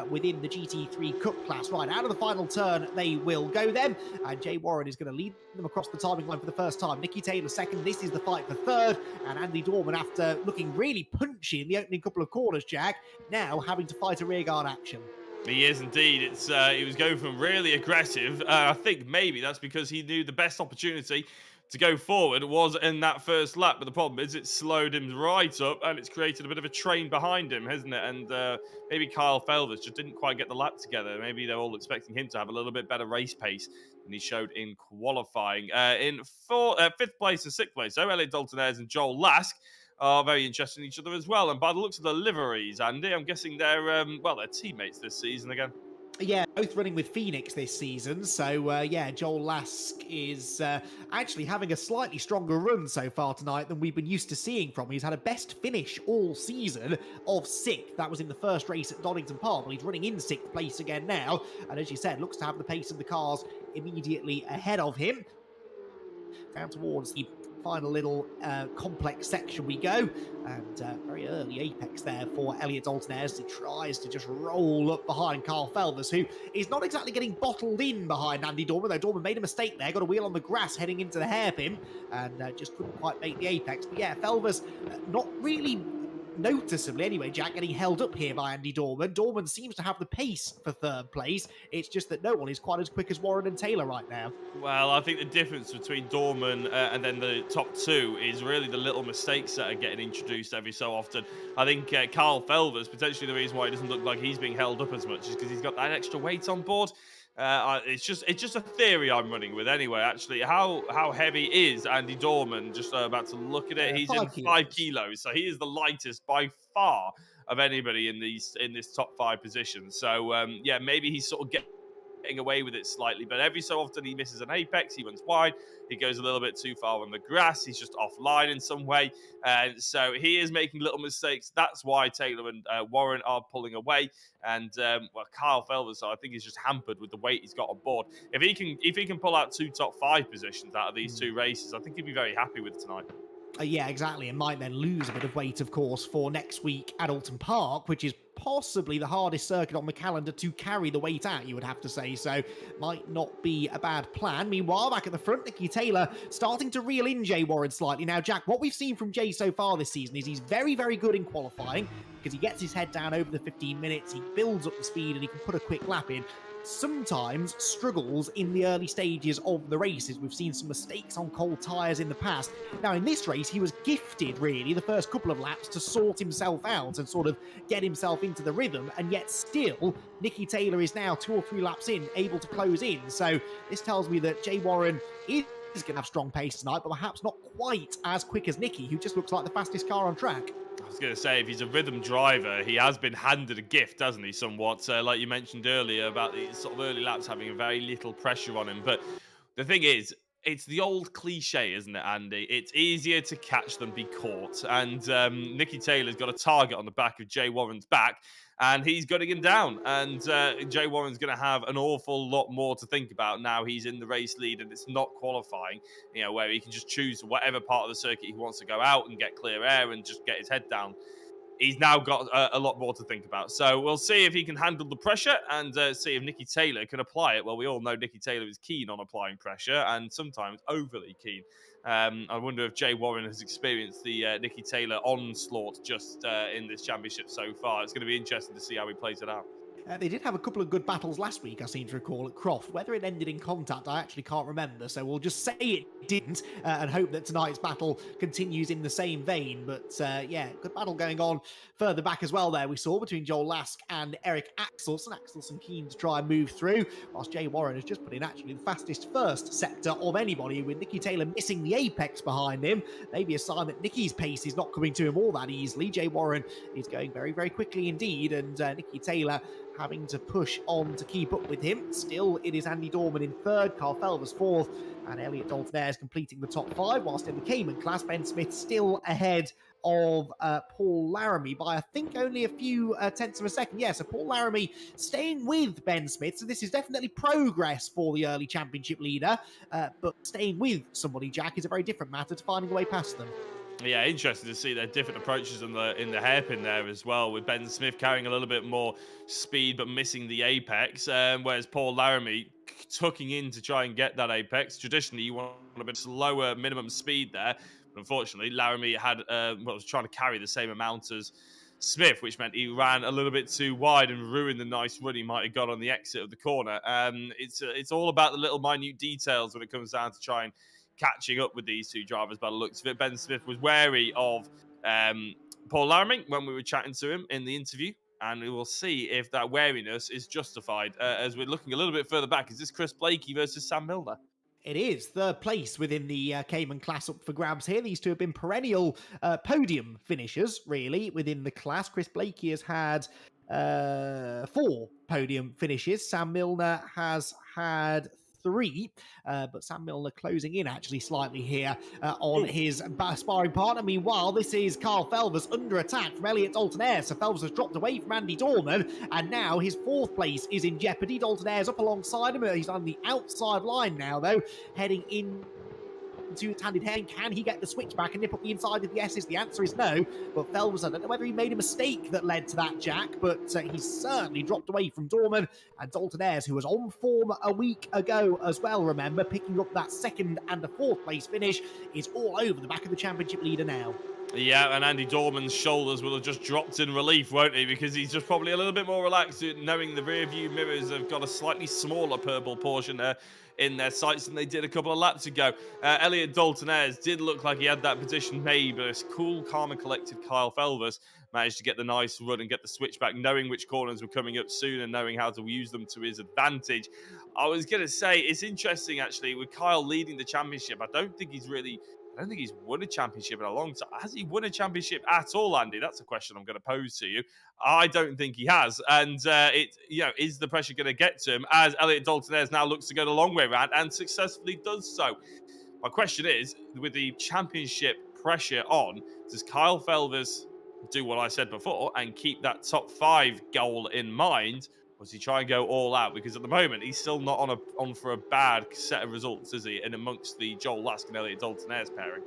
within the GT3 Cup class. Right, out of the final turn, they will go then, and Jay Warren is going to lead them across the timing line for the first time. Nicky Taylor second. This is the fight for third, and Andy Dorman, after looking really punchy in the opening couple of corners, Jack, now having to fight a rearguard action. He is indeed. He was going from really aggressive. I think maybe that's because he knew the best opportunity to go forward was in that first lap. But the problem is it slowed him right up, and it's created a bit of a train behind him, hasn't it? And maybe Kyle Felvers just didn't quite get the lap together. Maybe they're all expecting him to have a little bit better race pace than he showed in qualifying. In fifth place and sixth place, so Elliot Daltonaires and Joel Lask are very interested in each other as well. And by the looks of the liveries, Andy, I'm guessing they're they're teammates this season again. Yeah, both running with Phoenix this season. So, yeah, Joel Lask is actually having a slightly stronger run so far tonight than we've been used to seeing from him. He's had a best finish all season of 6th. That was in the first race at Donington Park, but he's running in 6th place again now. And as you said, looks to have the pace of the cars immediately ahead of him. Down towards the final little complex section we go, and very early apex there for Elliot Daltonaires. He tries to just roll up behind Carl Felvers, who is not exactly getting bottled in behind Andy Dorman, though Dorman made a mistake there, got a wheel on the grass heading into the hairpin, and just couldn't quite make the apex. But yeah, Felvers not really noticeably anyway, Jack, getting held up here by Andy Dorman. Dorman seems to have the pace for third place. It's just that no one is quite as quick as Warren and Taylor right now. Well, I think the difference between Dorman and then the top two is really the little mistakes that are getting introduced every so often. I think Carl Felvers, potentially the reason why he doesn't look like he's being held up as much is because he's got that extra weight on board. It's just a theory I'm running with anyway. Actually, how heavy is Andy Dorman? Just about to look at it. He's in 5 kilos, so he is the lightest by far of anybody in this top 5 positions. So yeah, maybe he's sort of getting away with it slightly, but every so often he misses an apex, he runs wide, he goes a little bit too far on the grass, he's just offline in some way, so he is making little mistakes. That's why Taylor and Warren are pulling away, and well, Kyle Felvers, I think, is just hampered with the weight he's got on board. If he can pull out 2 top 5 positions out of these 2 races, I think he'd be very happy with tonight. Yeah, exactly, and might then lose a bit of weight, of course, for next week at Oulton Park, which is possibly the hardest circuit on the calendar to carry the weight at, you would have to say, so might not be a bad plan. Meanwhile, back at the front, Nicky Taylor starting to reel in Jay Warren slightly. Now, Jack, what we've seen from Jay so far this season is he's very, very good in qualifying, because he gets his head down over the 15 minutes, he builds up the speed, and he can put a quick lap in. Sometimes struggles in the early stages of the races. We've seen some mistakes on cold tyres in the past. Now, in this race, he was gifted, really, the first couple of laps to sort himself out and sort of get himself into the rhythm, and yet still, Nicky Taylor is now 2 or 3 laps in, able to close in. So this tells me that Jay Warren is going to have strong pace tonight, but perhaps not quite as quick as Nicky, who just looks like the fastest car on track. I was going to say, if he's a rhythm driver, he has been handed a gift, hasn't he, somewhat? Like you mentioned earlier about these sort of early laps having very little pressure on him. But the thing is, it's the old cliche, isn't it, Andy? It's easier to catch than be caught. And Nicky Taylor's got a target on the back of Jay Warren's back, and he's gunning him down. And Jay Warren's going to have an awful lot more to think about now he's in the race lead and it's not qualifying, where he can just choose whatever part of the circuit he wants to go out and get clear air and just get his head down. He's now got a lot more to think about. So we'll see if he can handle the pressure and see if Nicky Taylor can apply it. Well, we all know Nicky Taylor is keen on applying pressure and sometimes overly keen. I wonder if Jay Warren has experienced the Nicky Taylor onslaught just in this championship so far. It's going to be interesting to see how he plays it out. They did have a couple of good battles last week, I seem to recall, at Croft. Whether it ended in contact, I actually can't remember, so we'll just say it didn't and hope that tonight's battle continues in the same vein. But yeah, good battle going on further back as well there, we saw, between Joel Lask and Eric Axelson. Axelson keen to try and move through, whilst Jay Warren has just put in actually the fastest first sector of anybody, with Nicky Taylor missing the apex behind him. Maybe a sign that Nicky's pace is not coming to him all that easily. Jay Warren is going very, very quickly indeed, and Nicky Taylor having to push on to keep up with him. Still, it is Andy Dorman in third, Carl Felvers fourth, and Elliot Dalton is completing the top five, whilst in the Cayman class, Ben Smith still ahead of Paul Laramie by, I think, only a few tenths of a second. Yeah, so Paul Laramie staying with Ben Smith, so this is definitely progress for the early championship leader, but staying with somebody, Jack, is a very different matter to finding a way past them. Yeah, interesting to see their different approaches in the hairpin there as well, with Ben Smith carrying a little bit more speed but missing the apex, whereas Paul Laramie tucking in to try and get that apex. Traditionally, you want a bit slower minimum speed there, but unfortunately, Laramie had was trying to carry the same amount as Smith, which meant he ran a little bit too wide and ruined the nice run he might have got on the exit of the corner. It's all about the little minute details when it comes down to try and catching up with these two drivers by the looks of it. Ben Smith was wary of Paul Laramie when we were chatting to him in the interview, and we will see if that wariness is justified as we're looking a little bit further back. Is this Chris Blakey versus Sam Milner? It is third place within the Cayman class up for grabs here. These two have been perennial podium finishers, really, within the class. Chris Blakey has had 4 podium finishes. Sam Milner has had 3, but Sam Milner closing in actually slightly here on his sparring partner. Meanwhile, this is Carl Felvers under attack from Elliot Dalton. So Felvers has dropped away from Andy Dorman, and now his 4th place is in jeopardy. Dalton is up alongside him. He's on the outside line now, though, heading in to handed hand. Can he get the switch back and nip up the inside of the S's? The answer is no. But Felvers, I don't know whether he made a mistake that led to that, Jack, but he's certainly dropped away from Dorman. And Dalton Ayres, who was on form a week ago as well, remember, picking up that 2nd and a 4th place finish, is all over the back of the championship leader now. Yeah, and Andy Dorman's shoulders will have just dropped in relief, won't he? Because he's just probably a little bit more relaxed, knowing the rear view mirrors have got a slightly smaller purple portion in their sights than they did a couple of laps ago. Elliot Dalton did look like he had that position made, but it's cool, calm and collected Kyle Felvers managed to get the nice run and get the switch back, knowing which corners were coming up soon and knowing how to use them to his advantage. I was going to say, it's interesting, actually, with Kyle leading the championship. I don't think he's won a championship in a long time. Has he won a championship at all, Andy? That's a question I'm going to pose to you. I don't think he has. And is the pressure going to get to him as Elliot Dalton now looks to go the long way around and successfully does so? My question is, with the championship pressure on, does Kyle Felvers do what I said before and keep that top 5 goal in mind? Or does he try and go all out? Because at the moment, he's still not on for a bad set of results, is he? In amongst the Joel Lask and Elliot Dalton pairing.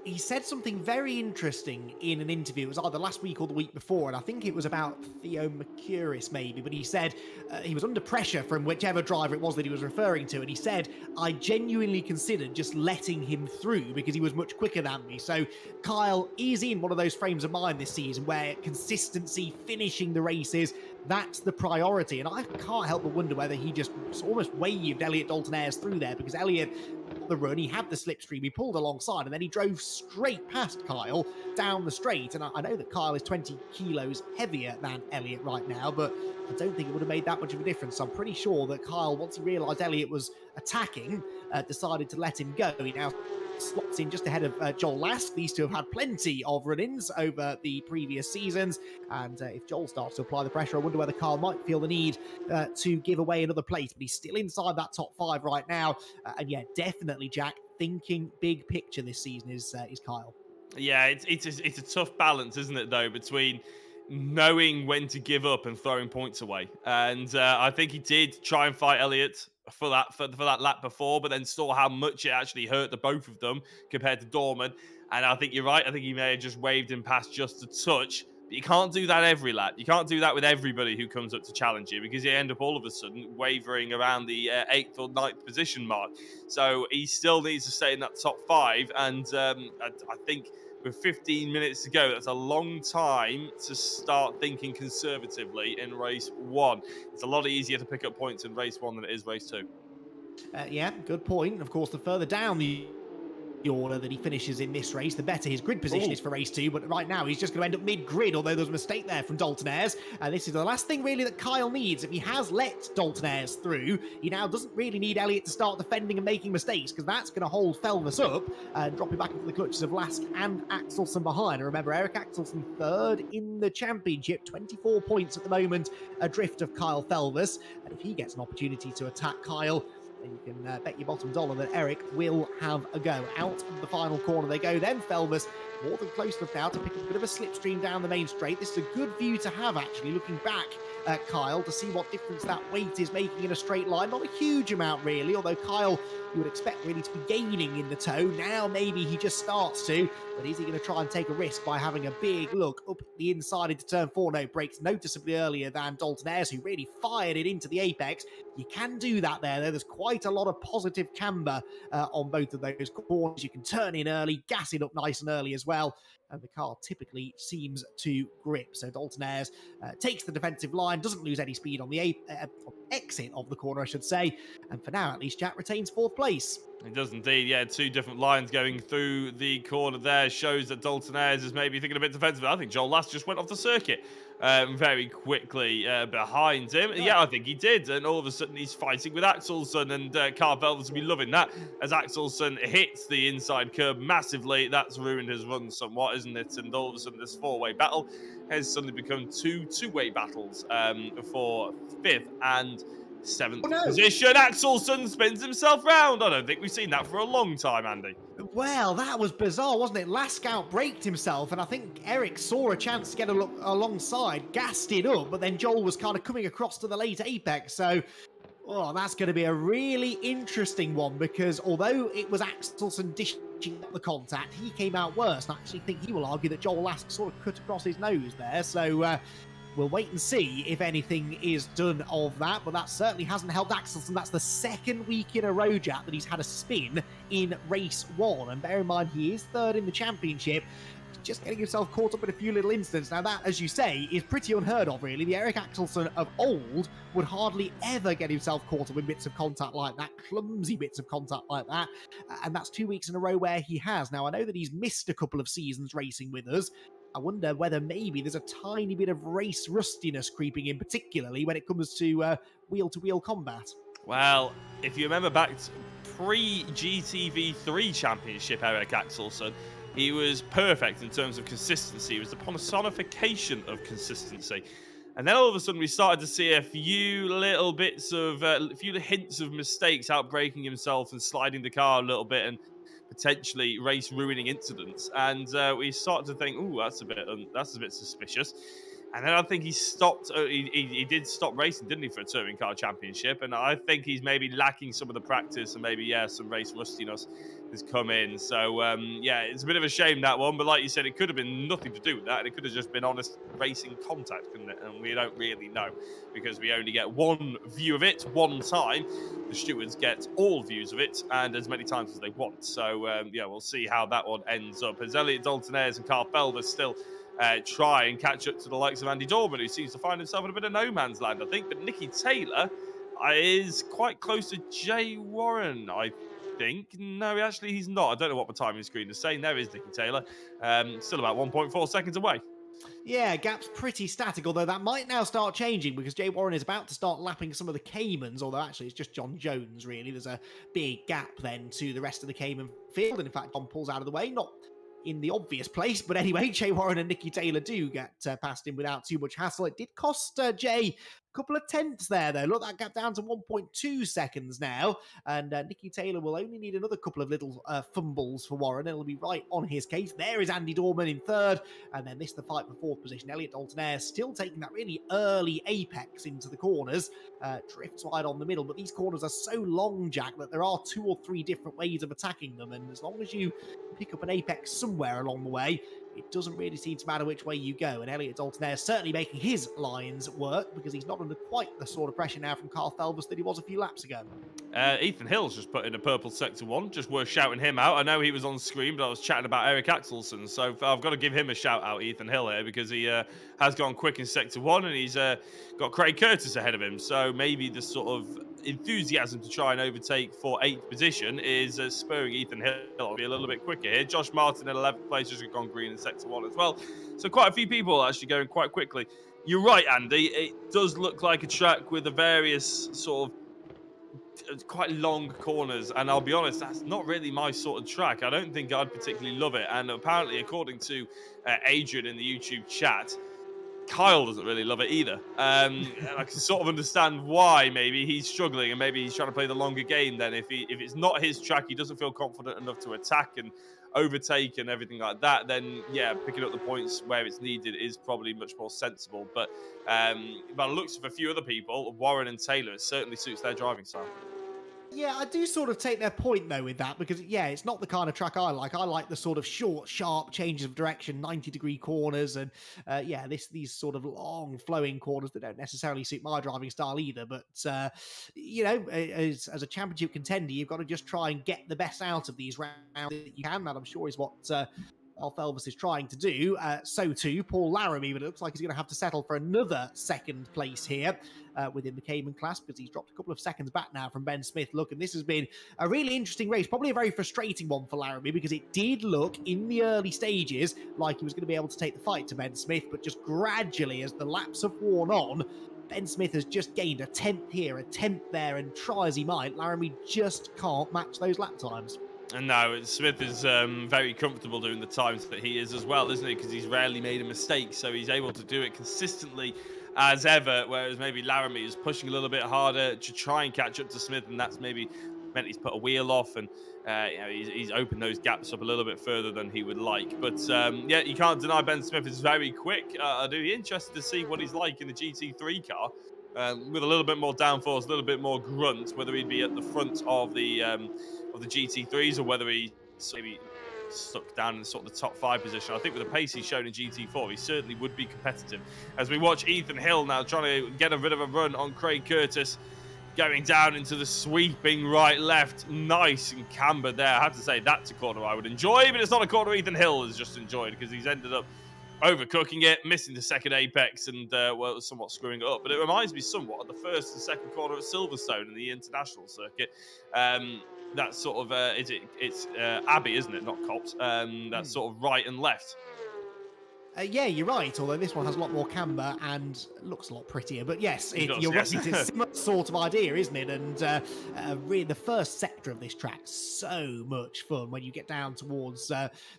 He said something very interesting in an interview. It was either last week or the week before, and I think it was about Theo Mercuris maybe, but he said he was under pressure from whichever driver it was that he was referring to, and he said, I genuinely considered just letting him through because he was much quicker than me. So Kyle is in one of those frames of mind this season where consistency, finishing the races, that's the priority. And I can't help but wonder whether he just almost waved Elliot Dalton through there, because Elliot, the run, he had the slipstream, he pulled alongside, and then he drove straight past Kyle down the straight. And I know that Kyle is 20 kilos heavier than Elliot right now, but I don't think it would have made that much of a difference. I'm pretty sure that Kyle, once he realised Elliot was attacking, decided to let him go. He now slots in just ahead of Joel Lask. These two have had plenty of run-ins over the previous seasons, and if Joel starts to apply the pressure, I wonder whether Kyle might feel the need to give away another place, but he's still inside that top 5 right now. And yeah, definitely, Jack, thinking big picture this season is Kyle. Yeah, it's a tough balance, isn't it, though, between knowing when to give up and throwing points away. And I think he did try and fight Elliot for that lap before, but then saw how much it actually hurt the both of them compared to Dorman. And I think you're right. I think he may have just waved him past just a touch. But you can't do that every lap. You can't do that with everybody who comes up to challenge you, because you end up all of a sudden wavering around the 8th or 9th position mark. So he still needs to stay in that top 5. And I think with 15 minutes to go, that's a long time to start thinking conservatively in race 1. It's a lot easier to pick up points in race 1 than it is race 2. Yeah, good point. Of course, the further down the the order that he finishes in this race, the better his grid position is for race 2. But right now, he's just going to end up mid-grid, although there's a mistake there from Dalton Ayres. This is the last thing really that Kyle needs. If he has let Dalton Ayres through, he now doesn't really need Elliott to start defending and making mistakes, because that's going to hold Felvis up and drop him back into the clutches of Lask and Axelsen behind. And remember, Eric Axelsen third in the championship, 24 points at the moment, adrift of Kyle Felvis. And if he gets an opportunity to attack Kyle, then you can bet your bottom dollar that Eric will have a go. Out of the final corner they go then. Felvis more than close enough now to pick up a bit of a slipstream down the main straight. This is a good view to have, actually, looking back at Kyle to see what difference that weight is making in a straight line. Not a huge amount, really, although Kyle, you would expect really to be gaining in the toe. Now maybe he just starts to, but is he going to try and take a risk by having a big look up the inside into turn 4? No, brakes noticeably earlier than Dalton Ayres, who really fired it into the apex. You can do that there, though. There's quite a lot of positive camber on both of those corners. You can turn in early, gas it up nice and early as well, and the car typically seems to grip. So Dalton Ayres takes the defensive line, doesn't lose any speed on the exit of the corner, I should say, and for now at least Jack retains 4th place. It does indeed, yeah. 2 different lines going through the corner there shows that Dalton Ayres is maybe thinking a bit defensive. I think Joel Last just went off the circuit very quickly behind him. Yeah, I think he did. And all of a sudden he's fighting with Axelsen, and Carl Felvis will be loving that as Axelsen hits the inside curb massively. That's ruined his run somewhat, isn't it? And all of a sudden this 4-way battle has suddenly become 2 two-way battles for 5th and 7th position. Axelsen spins himself round. I don't think we've seen that for a long time, Andy. Well, that was bizarre, wasn't it? Lask out-braked himself, and I think Eric saw a chance to get alongside, gassed it up, but then Joel was kind of coming across to the late apex, so that's going to be a really interesting one, because although it was Axelsen dishing up the contact, he came out worse, and I actually think he will argue that Joel Lask sort of cut across his nose there, so we'll wait and see if anything is done of that, but that certainly hasn't helped Axelsen. That's the 2nd week in a row, Jack, that he's had a spin in race 1. And bear in mind, he is 3rd in the championship, just getting himself caught up in a few little incidents. Now that, as you say, is pretty unheard of, really. The Eric Axelsen of old would hardly ever get himself caught up in bits of contact like that, clumsy bits of contact like that, and that's 2 weeks in a row where he has. Now, I know that he's missed a couple of seasons racing with us. I wonder whether maybe there's a tiny bit of race rustiness creeping in, particularly when it comes to wheel-to-wheel combat. Well, if you remember back to pre-GT3 championship Eric Axelsen, he was perfect in terms of consistency. He was the personification of consistency. And then all of a sudden we started to see a few little bits of, a few hints of mistakes, outbraking himself and sliding the car a little bit, and potentially race ruining incidents, and we started to think, "Ooh, that's a bit suspicious." And then I think he stopped. He did stop racing, didn't he, for a touring car championship? And I think he's maybe lacking some of the practice, and maybe some race rustiness has come in. So it's a bit of a shame, that one. But like you said, it could have been nothing to do with that. It could have just been honest racing contact, couldn't it? And we don't really know, because we only get one view of it one time. The stewards get all views of it, and as many times as they want. So we'll see how that one ends up. As Elliott Dalton Ayres and Carl Felvis still try and catch up to the likes of Andy Dorman, who seems to find himself in a bit of no man's land, I think. But Nicky Taylor is quite close to Jay Warren, I think. No, actually, he's not. I don't know what my timing screen is saying. There is Nicky Taylor. Still about 1.4 seconds away. Yeah, gap's pretty static, although that might now start changing, because Jay Warren is about to start lapping some of the Caymans, although actually it's just John Jones, really. There's a big gap then to the rest of the Cayman field, and in fact, John pulls out of the way, not in the obvious place, but anyway, Jay Warren and Nicky Taylor do get past him without too much hassle. It did cost Jay a couple of tenths there, though. Look, that gap down to 1.2 seconds now, and Nicky Taylor will only need another couple of little fumbles for Warren. It'll be right on his case. There is Andy Dorman in 3rd, and then this the fight for 4th position. Elliott Dalton Ayres still taking that really early apex into the corners, drifts wide on the middle, but these corners are so long, Jack, that there are 2 or 3 different ways of attacking them, and as long as you pick up an apex somewhere along the way, it doesn't really seem to matter which way you go. And Elliott Dalton Ayres certainly making his lines work, because he's not under quite the sort of pressure now from Carl Felvis that he was a few laps ago. Ethan Hill's just put in a purple sector 1. Just worth shouting him out. I know he was on screen, but I was chatting about Eric Axelsen, so I've got to give him a shout out, Ethan Hill, here, because he has gone quick in sector 1, and he's got Craig Curtis ahead of him. So maybe the sort of enthusiasm to try and overtake for 8th position is spurring Ethan Hill to be a little bit quicker here. Josh Martin in 11th place has gone green in sector 1 as well. So quite a few people actually going quite quickly. You're right, Andy. It does look like a track with a various sort of quite long corners, and I'll be honest, that's not really my sort of track. I don't think I'd particularly love it, and apparently, according to Adrian in the YouTube chat, Kyle doesn't really love it either. And I can sort of understand why maybe he's struggling, and maybe he's trying to play the longer game. Then, if it's not his track, he doesn't feel confident enough to attack and overtake and everything like that. Then, yeah, picking up the points where it's needed is probably much more sensible. But by the looks of a few other people, Warren and Taylor, it certainly suits their driving style. Yeah, I do sort of take their point, though, with that, because, yeah, it's not the kind of track I like. I like the sort of short, sharp changes of direction, 90-degree corners, and, yeah, these sort of long, flowing corners that don't necessarily suit my driving style either. But, you know, as a championship contender, you've got to just try and get the best out of these rounds that you can. That, I'm sure, is what Alf Elvis is trying to do. So too, Paul Laramie, but it looks like he's going to have to settle for another second place here within the Cayman class, because he's dropped a couple of seconds back now from Ben Smith. Look, and this has been a really interesting race, probably a very frustrating one for Laramie, because it did look in the early stages like he was going to be able to take the fight to Ben Smith, but just gradually, as the laps have worn on, Ben Smith has just gained a 10th here, a 10th there, and try as he might, Laramie just can't match those lap times. And now Smith is very comfortable doing the times that he is as well, isn't he? Because he's rarely made a mistake, so he's able to do it consistently as ever, whereas maybe Laramie is pushing a little bit harder to try and catch up to Smith, and that's maybe meant he's put a wheel off, and you know, he's opened those gaps up a little bit further than he would like. But yeah, you can't deny Ben Smith is very quick. I'd be interested to see what he's like in the GT3 car. With a little bit more downforce, a little bit more grunt, whether he'd be at the front of the GT3s or whether he's maybe stuck down in sort of the top 5 position. I think with the pace he's shown in GT4, he certainly would be competitive. As we watch Ethan Hill now trying to get a bit of a run on Craig Curtis, going down into the sweeping right-left, nice and camber there. I have to say, that's a corner I would enjoy, but it's not a corner Ethan Hill has just enjoyed, because he's ended up overcooking it, missing the second apex, and well, somewhat screwing it up. But it reminds me somewhat of the first and second corner at Silverstone in the international circuit. That's sort of it's Abbey, isn't it? Not Copt. That's sort of right and left. Yeah, you're right, although this one has a lot more camber and looks a lot prettier. But yes, you're right, it's a similar sort of idea, isn't it? And really, the first sector of this track, so much fun. When you get down towards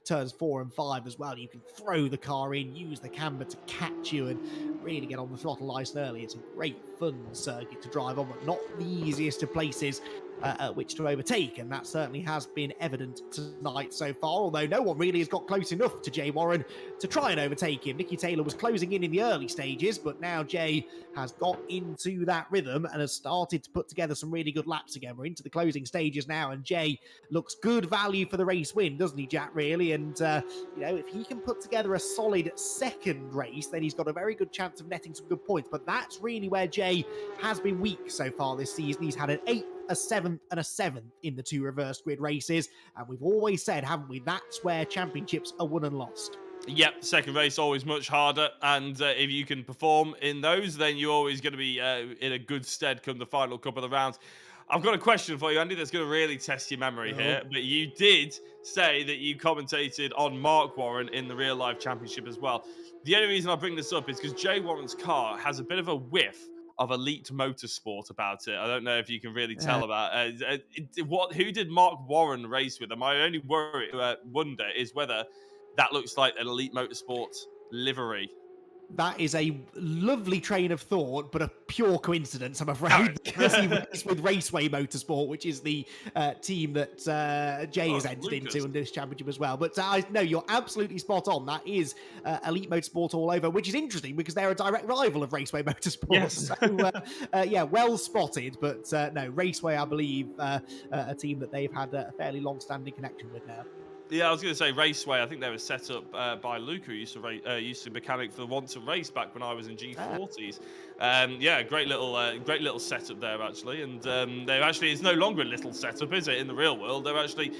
turns 4 and 5 as well, you can throw the car in, use the camber to catch you, and really get on the throttle nice and early. It's a great fun circuit to drive on, but not the easiest of places at which to overtake, and that certainly has been evident tonight so far, although no one really has got close enough to Jay Warren to try and overtake him. Nicky Taylor was closing in the early stages, but now Jay has got into that rhythm and has started to put together some really good laps again. We're into the closing stages now, and Jay looks good value for the race win, doesn't he, Jack, really? And, you know, if he can put together a solid second race, then he's got a very good chance of netting some good points, but that's really where Jay has been weak so far this season. He's had an 8th, a 7th and a 7th in the 2 reverse grid races, and we've always said, haven't we, that's where championships are won and lost. Yep, second race always much harder, and if you can perform in those, then you're always going to be in a good stead come the final couple of rounds. I've got a question for you, Andy, that's going to really test your memory here, but you did say that you commentated on Mark Warren in the real life championship as well. The only reason I bring this up is because Jay Warren's car has a bit of a whiff of Elite Motorsport about it. I don't know if you can really tell about who did Mark Warren race with? And my only wonder is whether that looks like an Elite Motorsport livery. That is a lovely train of thought, but a pure coincidence, I'm afraid, because he raced with Raceway Motorsport, which is the team that Jay has entered into in this championship as well. But no, you're absolutely spot on. That is Elite Motorsport all over, which is interesting because they're a direct rival of Raceway Motorsport. Yes. So, yeah, well spotted. But no, Raceway, I believe, a team that they've had a fairly long-standing connection with now. Yeah, I was going to say Raceway. I think they were set up by Luca, who used to mechanic for the Wanton Race back when I was in G40s. Yeah, great little setup there actually. And they're actually, it's no longer a little setup, is it? In the real world, they're actually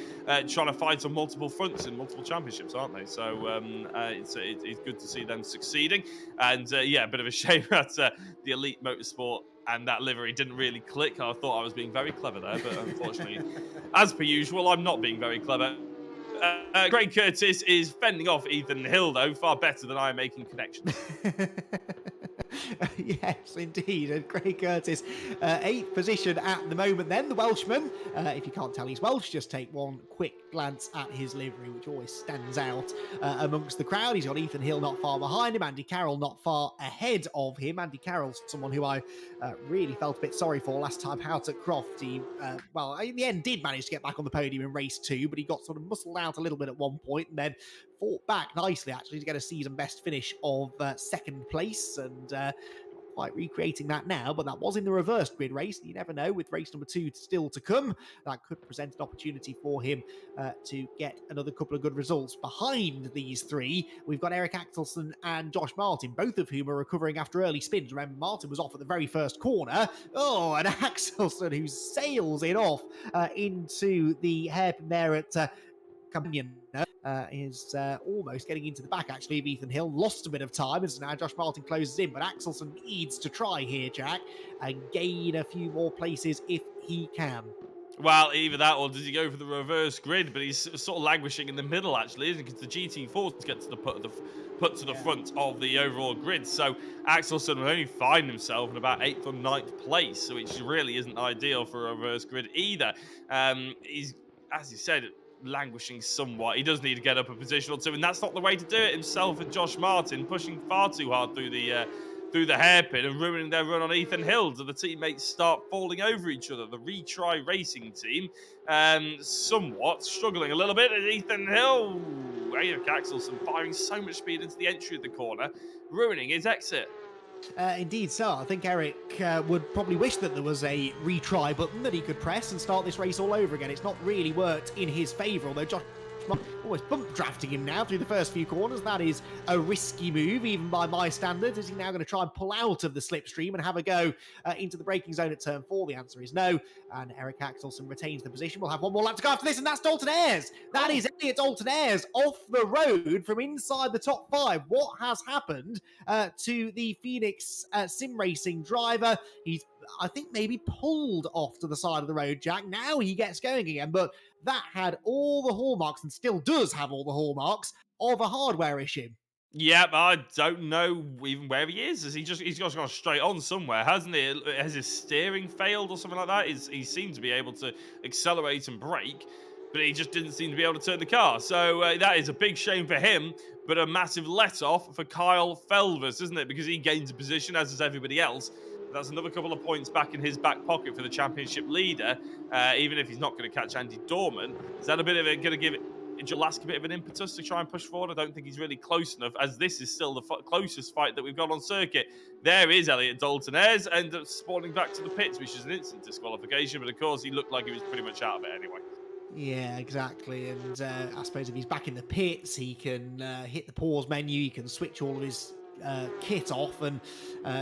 trying to fight on multiple fronts in multiple championships, aren't they? So it's good to see them succeeding. And yeah, a bit of a shame that the Elite Motorsport and that livery didn't really click. I thought I was being very clever there, but unfortunately, as per usual, I'm not being very clever. Craig Curtis is fending off Ethan Hill, though, far better than I am making connections. Yes, indeed. And Craig Curtis, 8th position at the moment. Then the Welshman, if you can't tell he's Welsh, just take one quick glance at his livery, which always stands out amongst the crowd. He's got Ethan Hill not far behind him, Andy Carroll not far ahead of him. Andy Carroll's someone who I really felt a bit sorry for last time out at Croft. He, well, in the end did manage to get back on the podium in race 2, but he got sort of muscled out a little bit at one point and then fought back nicely, actually, to get a season best finish of 2nd place, and not quite recreating that now, but that was in the reversed grid race. You never know, with race number 2 still to come, that could present an opportunity for him to get another couple of good results. Behind these 3, we've got Eric Axelson and Josh Martin, both of whom are recovering after early spins. Remember, Martin was off at the very first corner. Oh, and Axelson, who sails it off into the hairpin there at Companion, is almost getting into the back, actually, of Ethan Hill. Lost a bit of time as now Josh Martin closes in, but Axelson needs to try here, Jack, and gain a few more places if he can. Well, either that or does he go for the reverse grid? But he's sort of languishing in the middle, actually, isn't he? Because the GT4s get to the put to the front of the overall grid. So Axelson will only find himself in about 8th or 9th place, which really isn't ideal for a reverse grid either. He's, as you said, languishing somewhat. He does need to get up a position or 2, and that's not the way to do it. Himself and Josh Martin pushing far too hard through the hairpin and ruining their run on Ethan Hill. So the teammates start falling over each other. The Retry Racing team somewhat struggling a little bit. And Ethan Hill, Eric Axelson firing so much speed into the entry of the corner, ruining his exit. Indeed, so I think Eric would probably wish that there was a retry button that he could press and start this race all over again. It's not really worked in his favour, although Josh almost bump drafting him now through the first few corners. That is a risky move, even by my standards. Is he now going to try and pull out of the slipstream and have a go into the braking zone at turn 4? The answer is no. And Eric Axelson retains the position. We'll have one more lap to go after this, and that's Dalton Ayres. That is Elliot Dalton Ayres off the road from inside the top 5. What has happened to the Phoenix sim racing driver? He's, I think, maybe pulled off to the side of the road, Jack. Now he gets going again, but that had all the hallmarks, and still does have all the hallmarks, of a hardware issue. Yeah, I don't know even where he is. He's just gone straight on somewhere, hasn't he? Has his steering failed or something like that? He seemed to be able to accelerate and brake, but he just didn't seem to be able to turn the car. So that is a big shame for him, but a massive let-off for Kyle Felvers, isn't it? Because he gains a position, as does everybody else. That's another couple of points back in his back pocket for the championship leader, even if he's not going to catch Andy Dorman. Is that a bit of it going to give Jalask a bit of an impetus to try and push forward? I don't think he's really close enough, as this is still the closest fight that we've got on circuit. There is Elliot Dalton Ayres, and spawning back to the pits, which is an instant disqualification, but of course he looked like he was pretty much out of it anyway. Yeah, exactly. And I suppose if he's back in the pits, he can hit the pause menu, he can switch all of his kit off and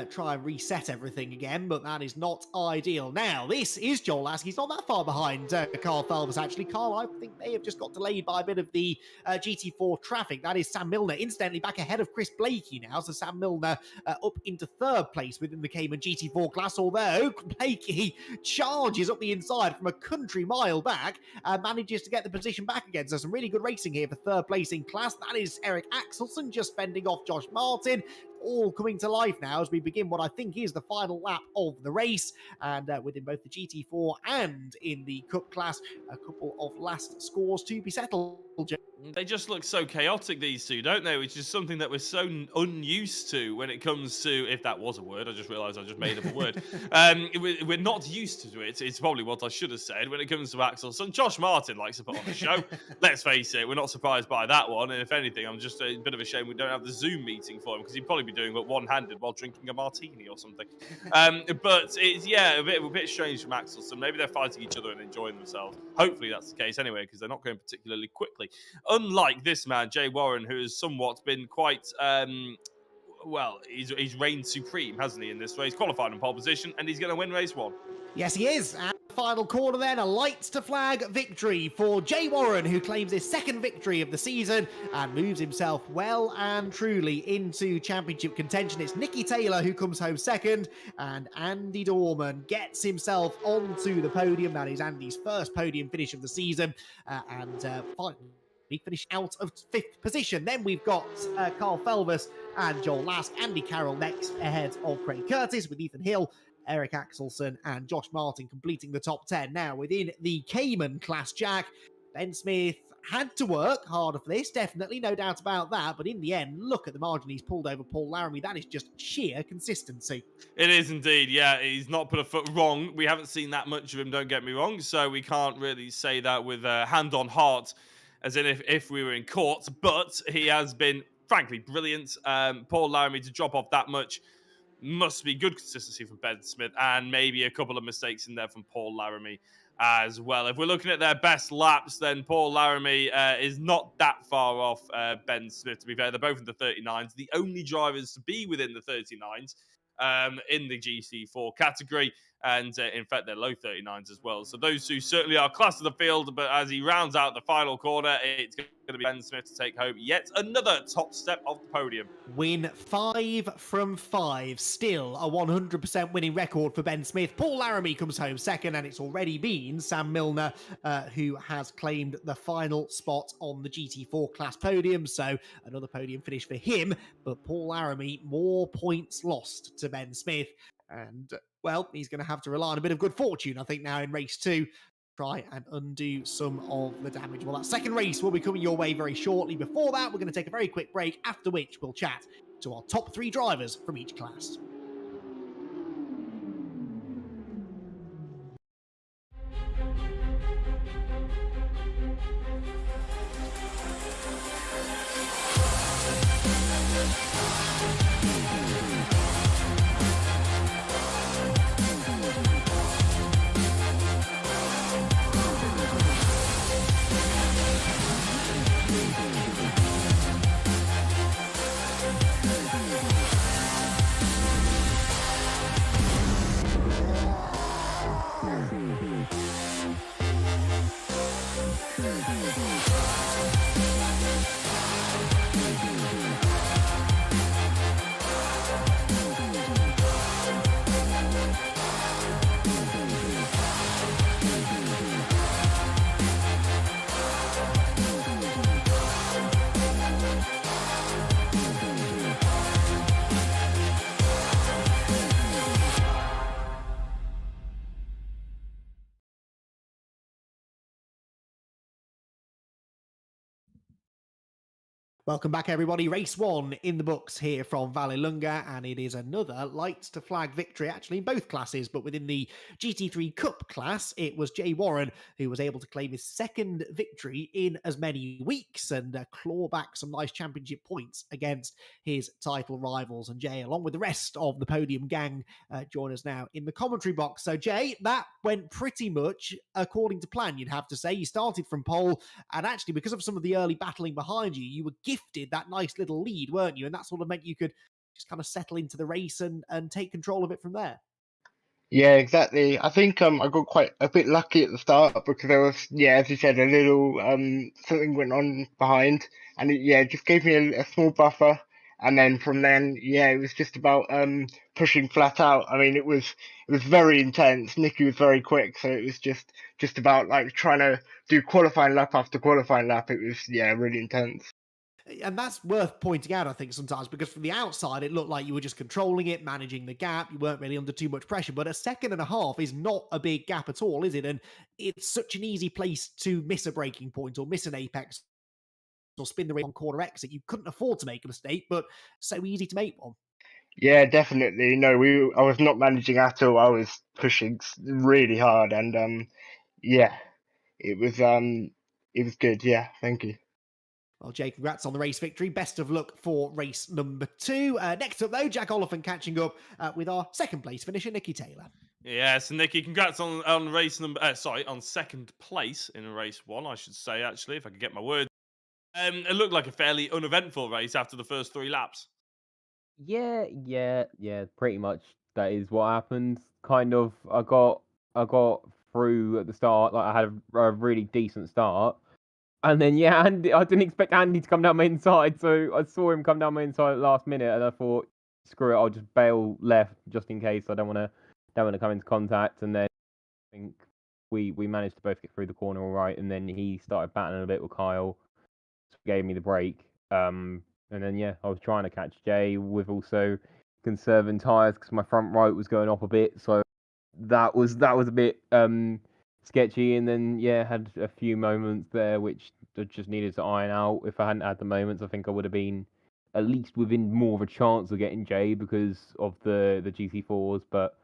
try and reset everything again, but that is not ideal. Now, this is Joel Lask. He's not that far behind Carl Felvers, actually. Carl, I think they have just got delayed by a bit of the GT4 traffic. That is Sam Milner, incidentally back ahead of Chris Blakey now. So Sam Milner up into 3rd place within the Cayman GT4 class, although Blakey charges up the inside from a country mile back and manages to get the position back again. So some really good racing here for 3rd place in class. That is Eric Axelson just fending off Josh Martin. All coming to life now as we begin what I think is the final lap of the race, and within both the GT4 and in the Cup class, a couple of last scores to be settled. They just look so chaotic, these two, don't they? Which is something that we're so unused to when it comes to, if that was a word, I just realised I just made up a word. We're not used to it. It's probably what I should have said when it comes to Axelson. Josh Martin likes to put on a show. Let's face it, we're not surprised by that one. And if anything, I'm just a bit of a shame we don't have the Zoom meeting for him, because he'd probably be doing it one-handed while drinking a martini or something. But it's, yeah, a bit strange from Axelson. Maybe they're fighting each other and enjoying themselves. Hopefully that's the case anyway, because they're not going particularly quickly. Unlike this man, Jay Warren, who has somewhat been quite, well, he's reigned supreme, hasn't he, in this race? Qualified in pole position, and he's going to win race 1. Yes, he is. Final corner then, a lights to flag victory for Jay Warren, who claims his second victory of the season and moves himself well and truly into championship contention. It's Nicky Taylor who comes home second, and Andy Dorman gets himself onto the podium. That is Andy's first podium finish of the season, and finally finished out of 5th position. Then we've got Carl Felvis and Joel Lask, Andy Carroll next ahead of Craig Curtis, with Ethan Hill, Eric Axelson and Josh Martin completing the top 10. Now, within the Cayman class, Jack, Ben Smith had to work harder for this, definitely, no doubt about that. But in the end, look at the margin he's pulled over Paul Laramie. That is just sheer consistency. It is indeed, yeah. He's not put a foot wrong. We haven't seen that much of him, don't get me wrong. So we can't really say that with a hand on heart, as in if we were in court. But he has been, frankly, brilliant. Paul Laramie to drop off that much must be good consistency from Ben Smith, and maybe a couple of mistakes in there from Paul Laramie as well. If we're looking at their best laps, then Paul Laramie is not that far off Ben Smith, to be fair. They're both in the 39s, the only drivers to be within the 39s in the GC4 category, and in fact they're low 39s as well. So those two certainly are class of the field, but as he rounds out the final corner, it's going to be Ben Smith to take home yet another top step of the podium. Win 5 from 5, still a 100% winning record for Ben Smith. Paul Laramie comes home second, and it's already been Sam Milner who has claimed the final spot on the GT4 class podium. So another podium finish for him, but Paul Laramie, more points lost to Ben Smith. And, well, he's going to have to rely on a bit of good fortune, I think, now in race 2. Try and undo some of the damage. Well, that second race will be coming your way very shortly. Before that, we're going to take a very quick break, after which we'll chat to our top 3 drivers from each class. Welcome back, everybody. Race 1 in the books here from Vallelunga, and it is another lights to flag victory, actually in both classes, but within the GT3 Cup class, it was Jay Warren who was able to claim his second victory in as many weeks and claw back some nice championship points against his title rivals. And Jay, along with the rest of the podium gang, join us now in the commentary box. So, Jay, that went pretty much according to plan, you'd have to say. You started from pole, and actually, because of some of the early battling behind you, you were gifted that nice little lead, weren't you? And that sort of meant you could just kind of settle into the race and take control of it from there. Yeah, exactly. I think I got quite a bit lucky at the start because there was, yeah, as you said, a little something went on behind, and it just gave me a small buffer. And then from then, yeah, it was just about pushing flat out. I mean, it was very intense. Nicky was very quick, so it was just about like trying to do qualifying lap after qualifying lap. It was, yeah, really intense. And that's worth pointing out, I think, sometimes, because from the outside, it looked like you were just controlling it, managing the gap. You weren't really under too much pressure. But a second and a half is not a big gap at all, is it? And it's such an easy place to miss a braking point or miss an apex or spin the ring on corner exit. You couldn't afford to make a mistake, but so easy to make one. Yeah, definitely. No, I was not managing at all. I was pushing really hard, and yeah, it was good. Yeah, thank you. Well, Jay, congrats on the race victory. Best of luck for race number 2. Next up, though, Jack Oliphant catching up with our second place finisher, Nicky Taylor. Yeah, so Nicky, congrats on race number. On second place in race 1, I should say. Actually, if I could get my words. It looked like a fairly uneventful race after the first 3 laps. Yeah, pretty much that is what happened. Kind of, I got through at the start. Like I had a really decent start. And then Andy, I didn't expect Andy to come down my inside, so I saw him come down my inside at the last minute, and I thought, screw it, I'll just bail left just in case. I don't want to come into contact. And then I think we managed to both get through the corner all right, and then he started battling a bit with Kyle, so gave me the break. And then I was trying to catch Jay with also conserving tyres because my front right was going off a bit, so that was a bit sketchy. And then had a few moments there which I just needed to iron out. If I hadn't had the moments, I think I would have been at least within more of a chance of getting Jay because of the GT4s. But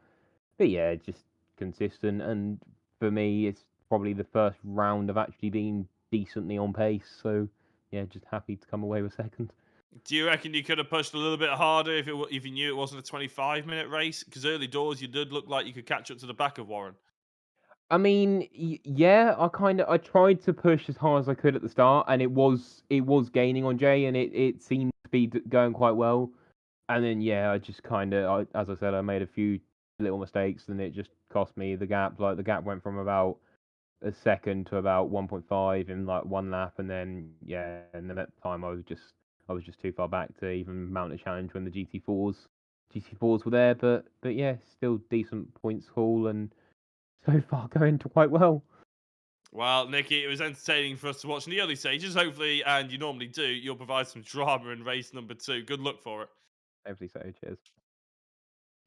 just consistent. And for me, it's probably the first round of actually being decently on pace. So just happy to come away with second. Do you reckon you could have pushed a little bit harder if you knew it wasn't a 25-minute race? Because early doors, you did look like you could catch up to the back of Warren. I mean, I tried to push as hard as I could at the start, and it was gaining on Jay, and it seemed to be going quite well. And then I just as I said, I made a few little mistakes, and it just cost me the gap. Like the gap went from about a second to about 1.5 in like one lap, and then and then at the time I was just too far back to even mount a challenge when the GT4s were there. But still decent points haul, and so far going quite well. Well, Nicky, it was entertaining for us to watch in the early stages. Hopefully, and you normally do, you'll provide some drama in race number 2. Good luck for it. Hopefully so. Cheers.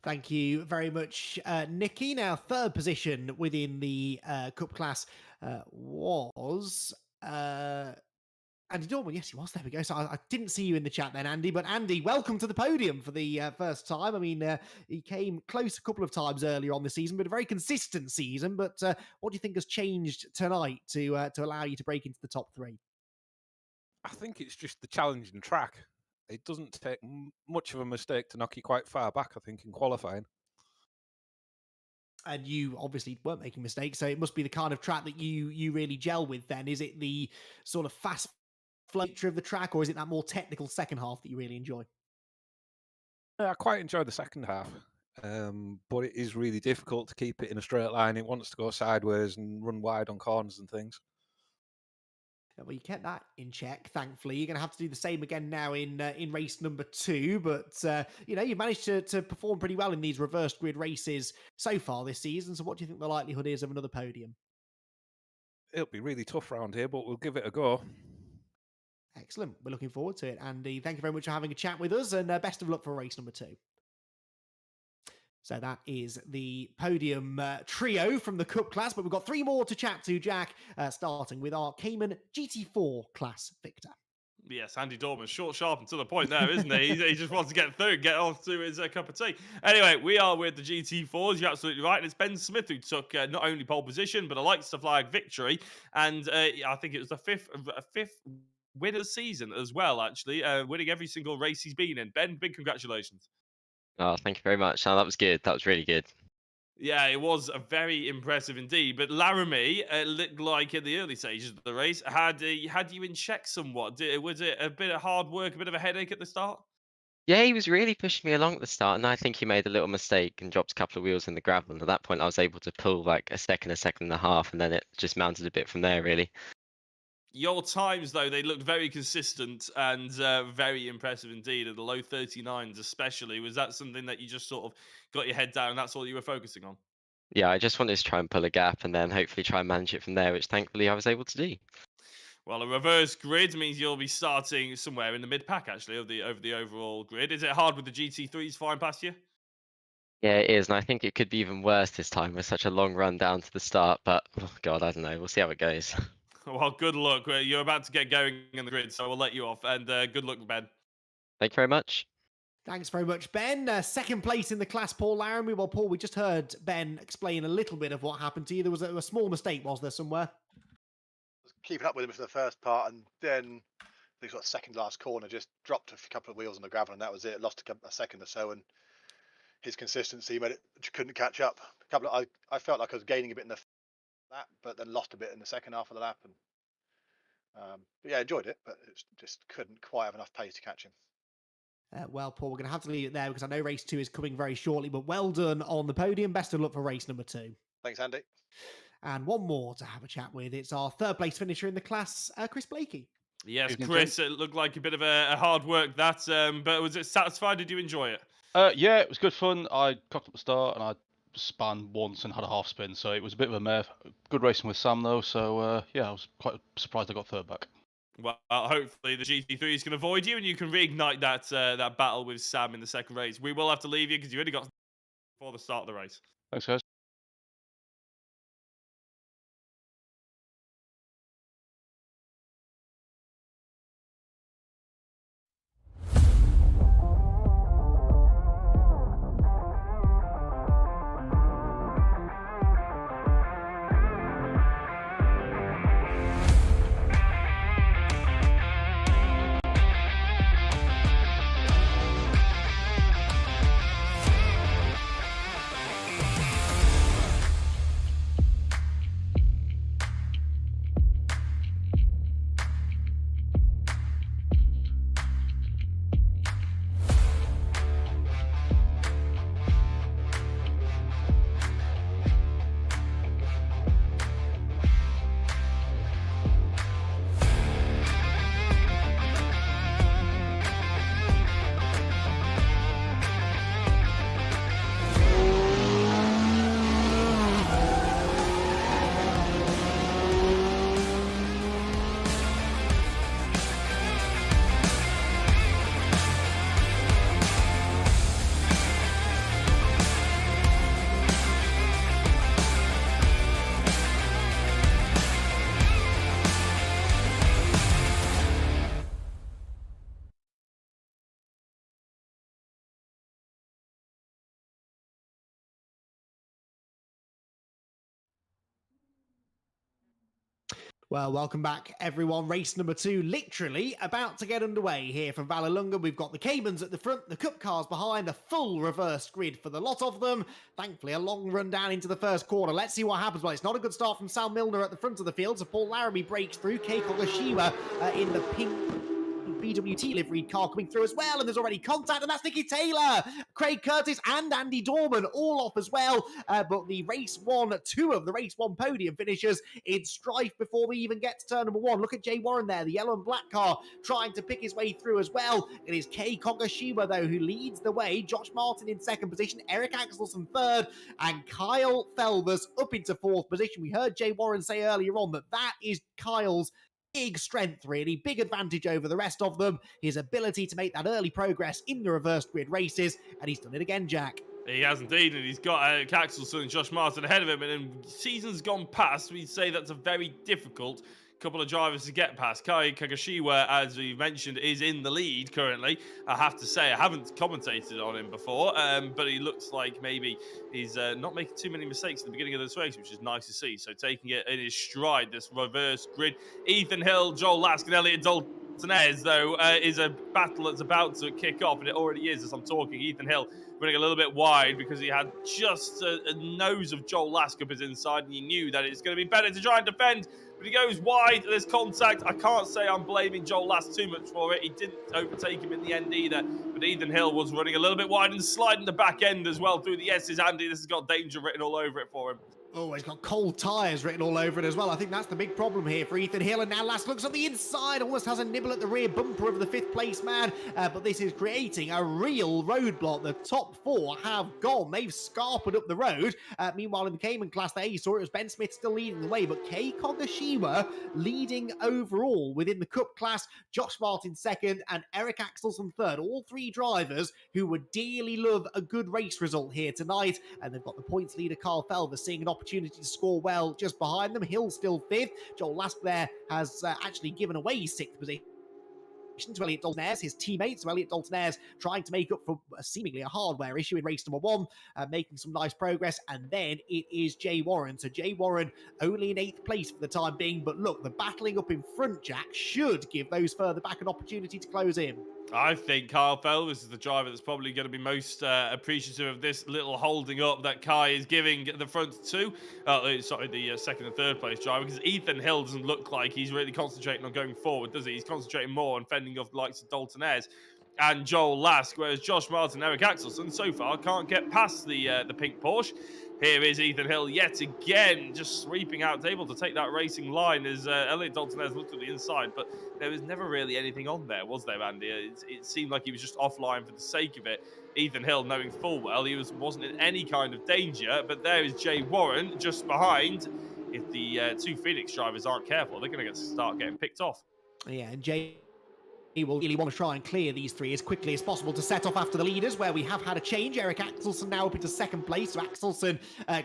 Thank you very much, Nicky. Now, third position within the Cup class was Andy Dorman. Yes, he was. There we go. So I didn't see you in the chat then, Andy. But Andy, welcome to the podium for the first time. I mean, he came close a couple of times earlier on the season, but a very consistent season. But what do you think has changed tonight to allow you to break into the top 3? I think it's just the challenging track. It doesn't take much of a mistake to knock you quite far back, I think, in qualifying. And you obviously weren't making mistakes, so it must be the kind of track that you really gel with then. Is it the sort of fast flow nature of the track, or is it that more technical second half that you really enjoy? I quite enjoy the second half, but it is really difficult to keep it in a straight line. It wants to go sideways and run wide on corners and things. Well, you kept that in check, thankfully. You're going to have to do the same again now in race number 2. But, you've managed to perform pretty well in these reverse grid races so far this season. So what do you think the likelihood is of another podium? It'll be really tough around here, but we'll give it a go. Excellent. We're looking forward to it. Andy, thank you very much for having a chat with us, and best of luck for race number 2. So that is the podium trio from the Cup class, but we've got 3 more to chat to, Jack, starting with our Cayman GT4 class victor. Yes, Andy Dorman, short, sharp, and to the point there, isn't he? He just wants to get through, get off to his cup of tea. Anyway, we are with the GT4s. You're absolutely right. And it's Ben Smith who took not only pole position, but a lights to flag victory. And I think it was the fifth win of the season as well, actually, winning every single race he's been in. Ben, big congratulations. Oh, thank you very much. Oh, that was good. That was really good. Yeah, it was very impressive indeed. But Laramie, looked like in the early stages of the race, had you in check somewhat. Was it a bit of hard work, a bit of a headache at the start? Yeah, he was really pushing me along at the start, and I think he made a little mistake and dropped a couple of wheels in the gravel. And at that point, I was able to pull like a second and a half, and then it just mounted a bit from there, really. Your times, though, they looked very consistent and very impressive indeed, at the low 39s especially. Was that something that you just sort of got your head down and that's all you were focusing on? Yeah, I just wanted to try and pull a gap and then hopefully try and manage it from there, which thankfully I was able to do. Well, a reverse grid means you'll be starting somewhere in the mid-pack, actually, over the overall grid. Is it hard with the GT3s flying past you? Yeah, it is, and I think it could be even worse this time with such a long run down to the start, but oh God, I don't know. We'll see how it goes. Well, good luck. You're about to get going in the grid, so we'll let you off. And good luck, Ben. Thank you very much. Thanks very much, Ben. Second place in the class, Paul Laramie. Well, Paul, we just heard Ben explain a little bit of what happened to you. There was a small mistake, was there, somewhere? Keeping up with him for the first part, and then the sort of second last corner just dropped a couple of wheels on the gravel, and that was it. Lost a second or so, and his consistency made it couldn't catch up. I felt like I was gaining a bit in the lap, but then lost a bit in the second half of the lap, and but yeah, enjoyed it, but it just couldn't quite have enough pace to catch him. Well, Paul, we're going to have to leave it there because I know race 2 is coming very shortly, but well done on the podium. Best of luck for race number 2. Thanks, Andy. And one more to have a chat with. It's our third place finisher in the class, Chris Blakey. Yes, Evening, Chris, it looked like a bit of a hard work that, but was it satisfied? Did you enjoy it? Yeah, it was good fun. I cocked up the start and I span once and had a half spin, so it was a bit of a mare. Good racing with Sam though, so yeah, I was quite surprised I got third back. Well, hopefully the GT3s can avoid you and you can reignite that battle with Sam in the second race. We will have to leave you because you only got before the start of the race. Thanks, guys. Well, welcome back, everyone. Race number 2, literally about to get underway here from Vallelunga. We've got the Caymans at the front, the Cup cars behind, a full reverse grid for the lot of them. Thankfully, a long run down into the first corner. Let's see what happens. Well, it's not a good start from Sal Milner at the front of the field, so Paul Larrabee breaks through. Kei Kogashiwa in the pink BWT liveried car coming through as well, and there's already contact, and that's Nicky Taylor, Craig Curtis and Andy Dorman all off as well, but the two of the race one podium finishers in strife before we even get to turn number 1. Look at Jay Warren there, the yellow and black car trying to pick his way through as well. It is Kei Kogashiwa though who leads the way, Josh Martin in second position, Eric Axelson third, and Kyle Felvers up into fourth position. We heard Jay Warren say earlier on that is Kyle's big strength, really, big advantage over the rest of them, his ability to make that early progress in the reverse grid races, and he's done it again, Jack. He has indeed, and he's got Axelson and Josh Martin ahead of him, and in seasons gone past, we'd say that's a very difficult couple of drivers to get past. Kei Kogashiwa, as we mentioned, is in the lead currently. I have to say, I haven't commentated on him before, but he looks like maybe he's not making too many mistakes at the beginning of this race, which is nice to see. So taking it in his stride, this reverse grid. Ethan Hill, Joel Lask, and Elliot Daltonez, though, is a battle that's about to kick off, and it already is as I'm talking. Ethan Hill running a little bit wide because he had just a nose of Joel Lask up his inside, and he knew that it's going to be better to try and defend. But he goes wide, there's contact. I can't say I'm blaming Joel Lask too much for it. He didn't overtake him in the end either. But Ethan Hill was running a little bit wide and sliding the back end as well through the S's. Andy, this has got danger written all over it for him. Oh, he's got cold tyres written all over it as well. I think that's the big problem here for Ethan Hill. And now Lask looks on the inside, almost has a nibble at the rear bumper of the 5th place man. But this is creating a real roadblock. The top 4 have gone. They've scarpered up the road. Meanwhile, in the Cayman class, there you saw it was Ben Smith still leading the way. But Kei Kogashiwa leading overall within the Cup class. Josh Martin second and Eric Axelson third. All 3 drivers who would dearly love a good race result here tonight. And they've got the points leader, Carl Felver, seeing an opportunity to score well just behind them. Hill still 5th. Joel Lask there has actually given away his 6th position to Elliot Daltonez, his teammates. So Elliot Daltonez trying to make up for seemingly a hardware issue in race number 1, making some nice progress. And then it is Jay Warren. So Jay Warren only in 8th place for the time being. But look, the battling up in front, Jack, should give those further back an opportunity to close in. I think Kyle Felvers is the driver that's probably going to be most appreciative of this little holding up that Kai is giving the front 2. The second and third place driver, because Ethan Hill doesn't look like he's really concentrating on going forward, does he? He's concentrating more on fending off the likes of Daltonez. and Joel Lask, whereas Josh Martin and Eric Axelson so far can't get past the pink Porsche. Here is Ethan Hill yet again, just sweeping out, able to take that racing line as Elliot Dalton has looked at the inside, but there was never really anything on there, was there, Andy? It seemed like he was just offline for the sake of it. Ethan Hill, knowing full well he wasn't in any kind of danger, but there is Jay Warren just behind. If the two Phoenix drivers aren't careful, they're going to start getting picked off. Yeah, and Jay will really want to try and clear these three as quickly as possible to set off after the leaders, where we have had a change. Eric Axelson now up into second place. So Axelson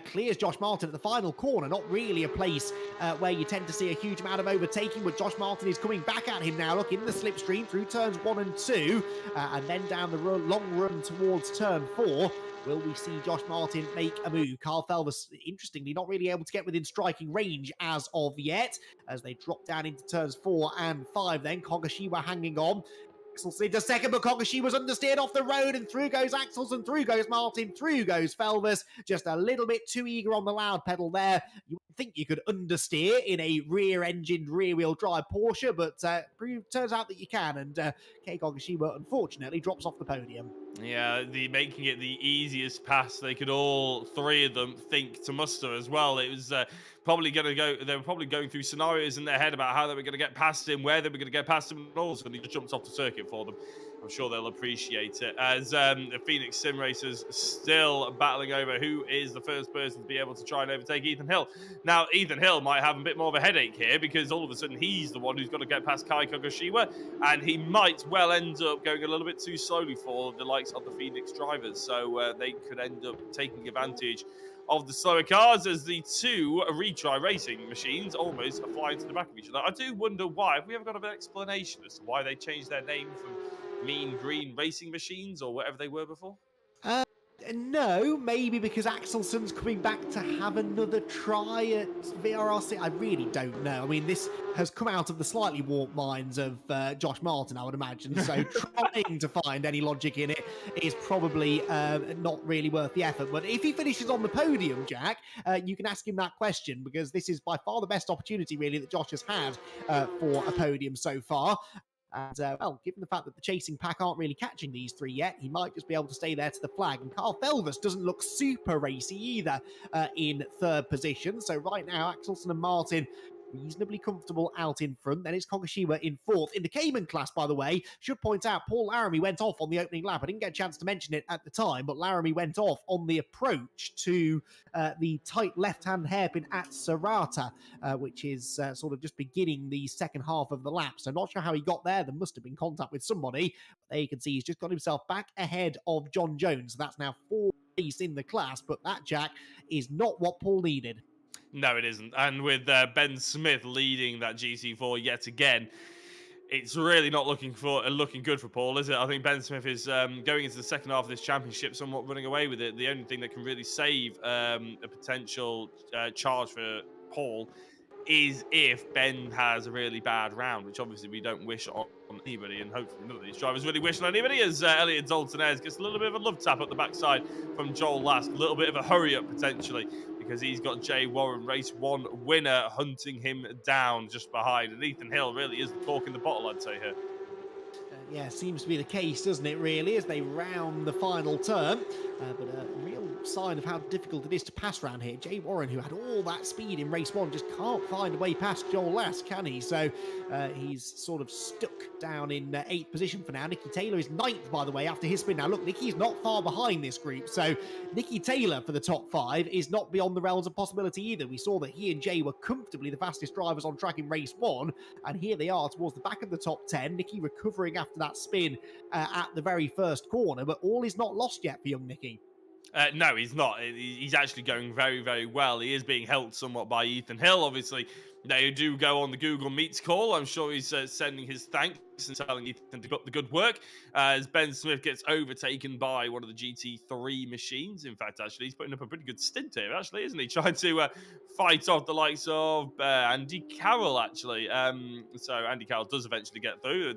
clears Josh Martin at the final corner. Not really a place where you tend to see a huge amount of overtaking, but Josh Martin is coming back at him now. Look, in the slipstream through turns 1 and 2, and then down the long run towards turn 4. Will we see Josh Martin make a move? Carl Felvis, interestingly, not really able to get within striking range as of yet, as they drop down into turns 4 and 5 then. Kogashiwa hanging on. Axelson into second, but Kogashiwa's understeered off the road, and through goes Axelson, through goes Martin, through goes Felvis. Just a little bit too eager on the loud pedal there. You would think you could understeer in a rear-engined, rear-wheel drive Porsche, but turns out that you can, and Kei Kogashiwa, unfortunately, drops off the podium. Yeah, making it the easiest pass they could all three of them think to muster as well. It was probably going to go. They were probably going through scenarios in their head about how they were going to get past him, where they were going to get past him, and also he just jumped off the circuit for them. I'm sure they'll appreciate it. As the Phoenix Sim Racers still battling over who is the first person to be able to try and overtake Ethan Hill. Now, Ethan Hill might have a bit more of a headache here because all of a sudden he's the one who's got to get past Kai Kogashiwa, and he might well end up going a little bit too slowly for the likes of the Phoenix drivers. So they could end up taking advantage of the slower cars as the two retry racing machines almost are flying to the back of each other. I do wonder why. Have we ever got an explanation as to why they changed their name from Mean Green Racing Machines or whatever they were before? No, maybe because Axelson's coming back to have another try at VRRC. I really don't know. I mean, this has come out of the slightly warped minds of Josh Martin, I would imagine. So trying to find any logic in it is probably not really worth the effort. But if he finishes on the podium, Jack, you can ask him that question, because this is by far the best opportunity, really, that Josh has had for a podium so far. And, well, given the fact that the chasing pack aren't really catching these three yet, he might just be able to stay there to the flag. And Carl Felvis doesn't look super racy either in third position. So right now, Axelson and Martin reasonably comfortable out in front. Then it's Kogashiwa in fourth. In the Cayman class, by the way, should point out, Paul Laramie went off on the opening lap. I didn't get a chance to mention it at the time, but Laramie went off on the approach to the tight left-hand hairpin at Serrata, which is sort of just beginning the second half of the lap. So not sure how he got there. There must have been contact with somebody. But there you can see he's just got himself back ahead of John Jones. So that's now fourth place in the class, but that, Jack, is not what Paul needed. No, it isn't. And with Ben Smith leading that GT4 yet again, it's really not looking good for Paul, is it? I think Ben Smith is going into the second half of this championship somewhat running away with it. The only thing that can really save a potential charge for Paul is if Ben has a really bad round, which obviously we don't wish on anybody, and hopefully none of these drivers really wish on anybody, as Elliot Dalton gets a little bit of a love tap at the backside from Joel Lask, a little bit of a hurry up potentially, because he's got Jay Warren, race 1 winner, hunting him down just behind, and Ethan Hill really is the cork in the bottle, I'd say here. Yeah, seems to be the case, doesn't it, really, as they round the final turn. But a real sign of how difficult it is to pass round here. Jay Warren, who had all that speed in race 1, just can't find a way past Joel Lask, can he? So he's sort of stuck down in 8th position for now. Nicky Taylor is 9th, by the way, after his spin. Now, look, Nicky's not far behind this group. So Nicky Taylor for the top 5 is not beyond the realms of possibility either. We saw that he and Jay were comfortably the fastest drivers on track in race 1. And here they are towards the back of the top 10. Nicky recovering after that spin at the very first corner. But all is not lost yet for young Nicky. No, he's not. He's actually going very, very well. He is being helped somewhat by Ethan Hill, obviously. They do go on the Google Meets call. I'm sure he's sending his thanks and telling Ethan to put the good work as Ben Smith gets overtaken by one of the GT3 machines. In fact, actually, he's putting up a pretty good stint here, actually, isn't he? Trying to fight off the likes of Andy Carroll, actually. So Andy Carroll does eventually get through,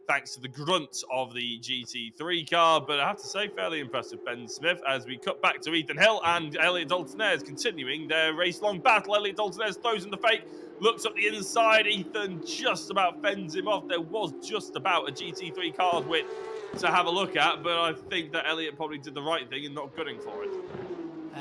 thanks to the grunt of the GT3 car. But I have to say, fairly impressive Ben Smith as we cut back to Ethan Hill and Elliot Dalton continuing their race-long battle. Elliot Dalton throws in the fake, looks up the inside. Ethan just about fends him off. There was just about a GT3 car's width to have a look at, but I think that Elliot probably did the right thing in not gunning for it.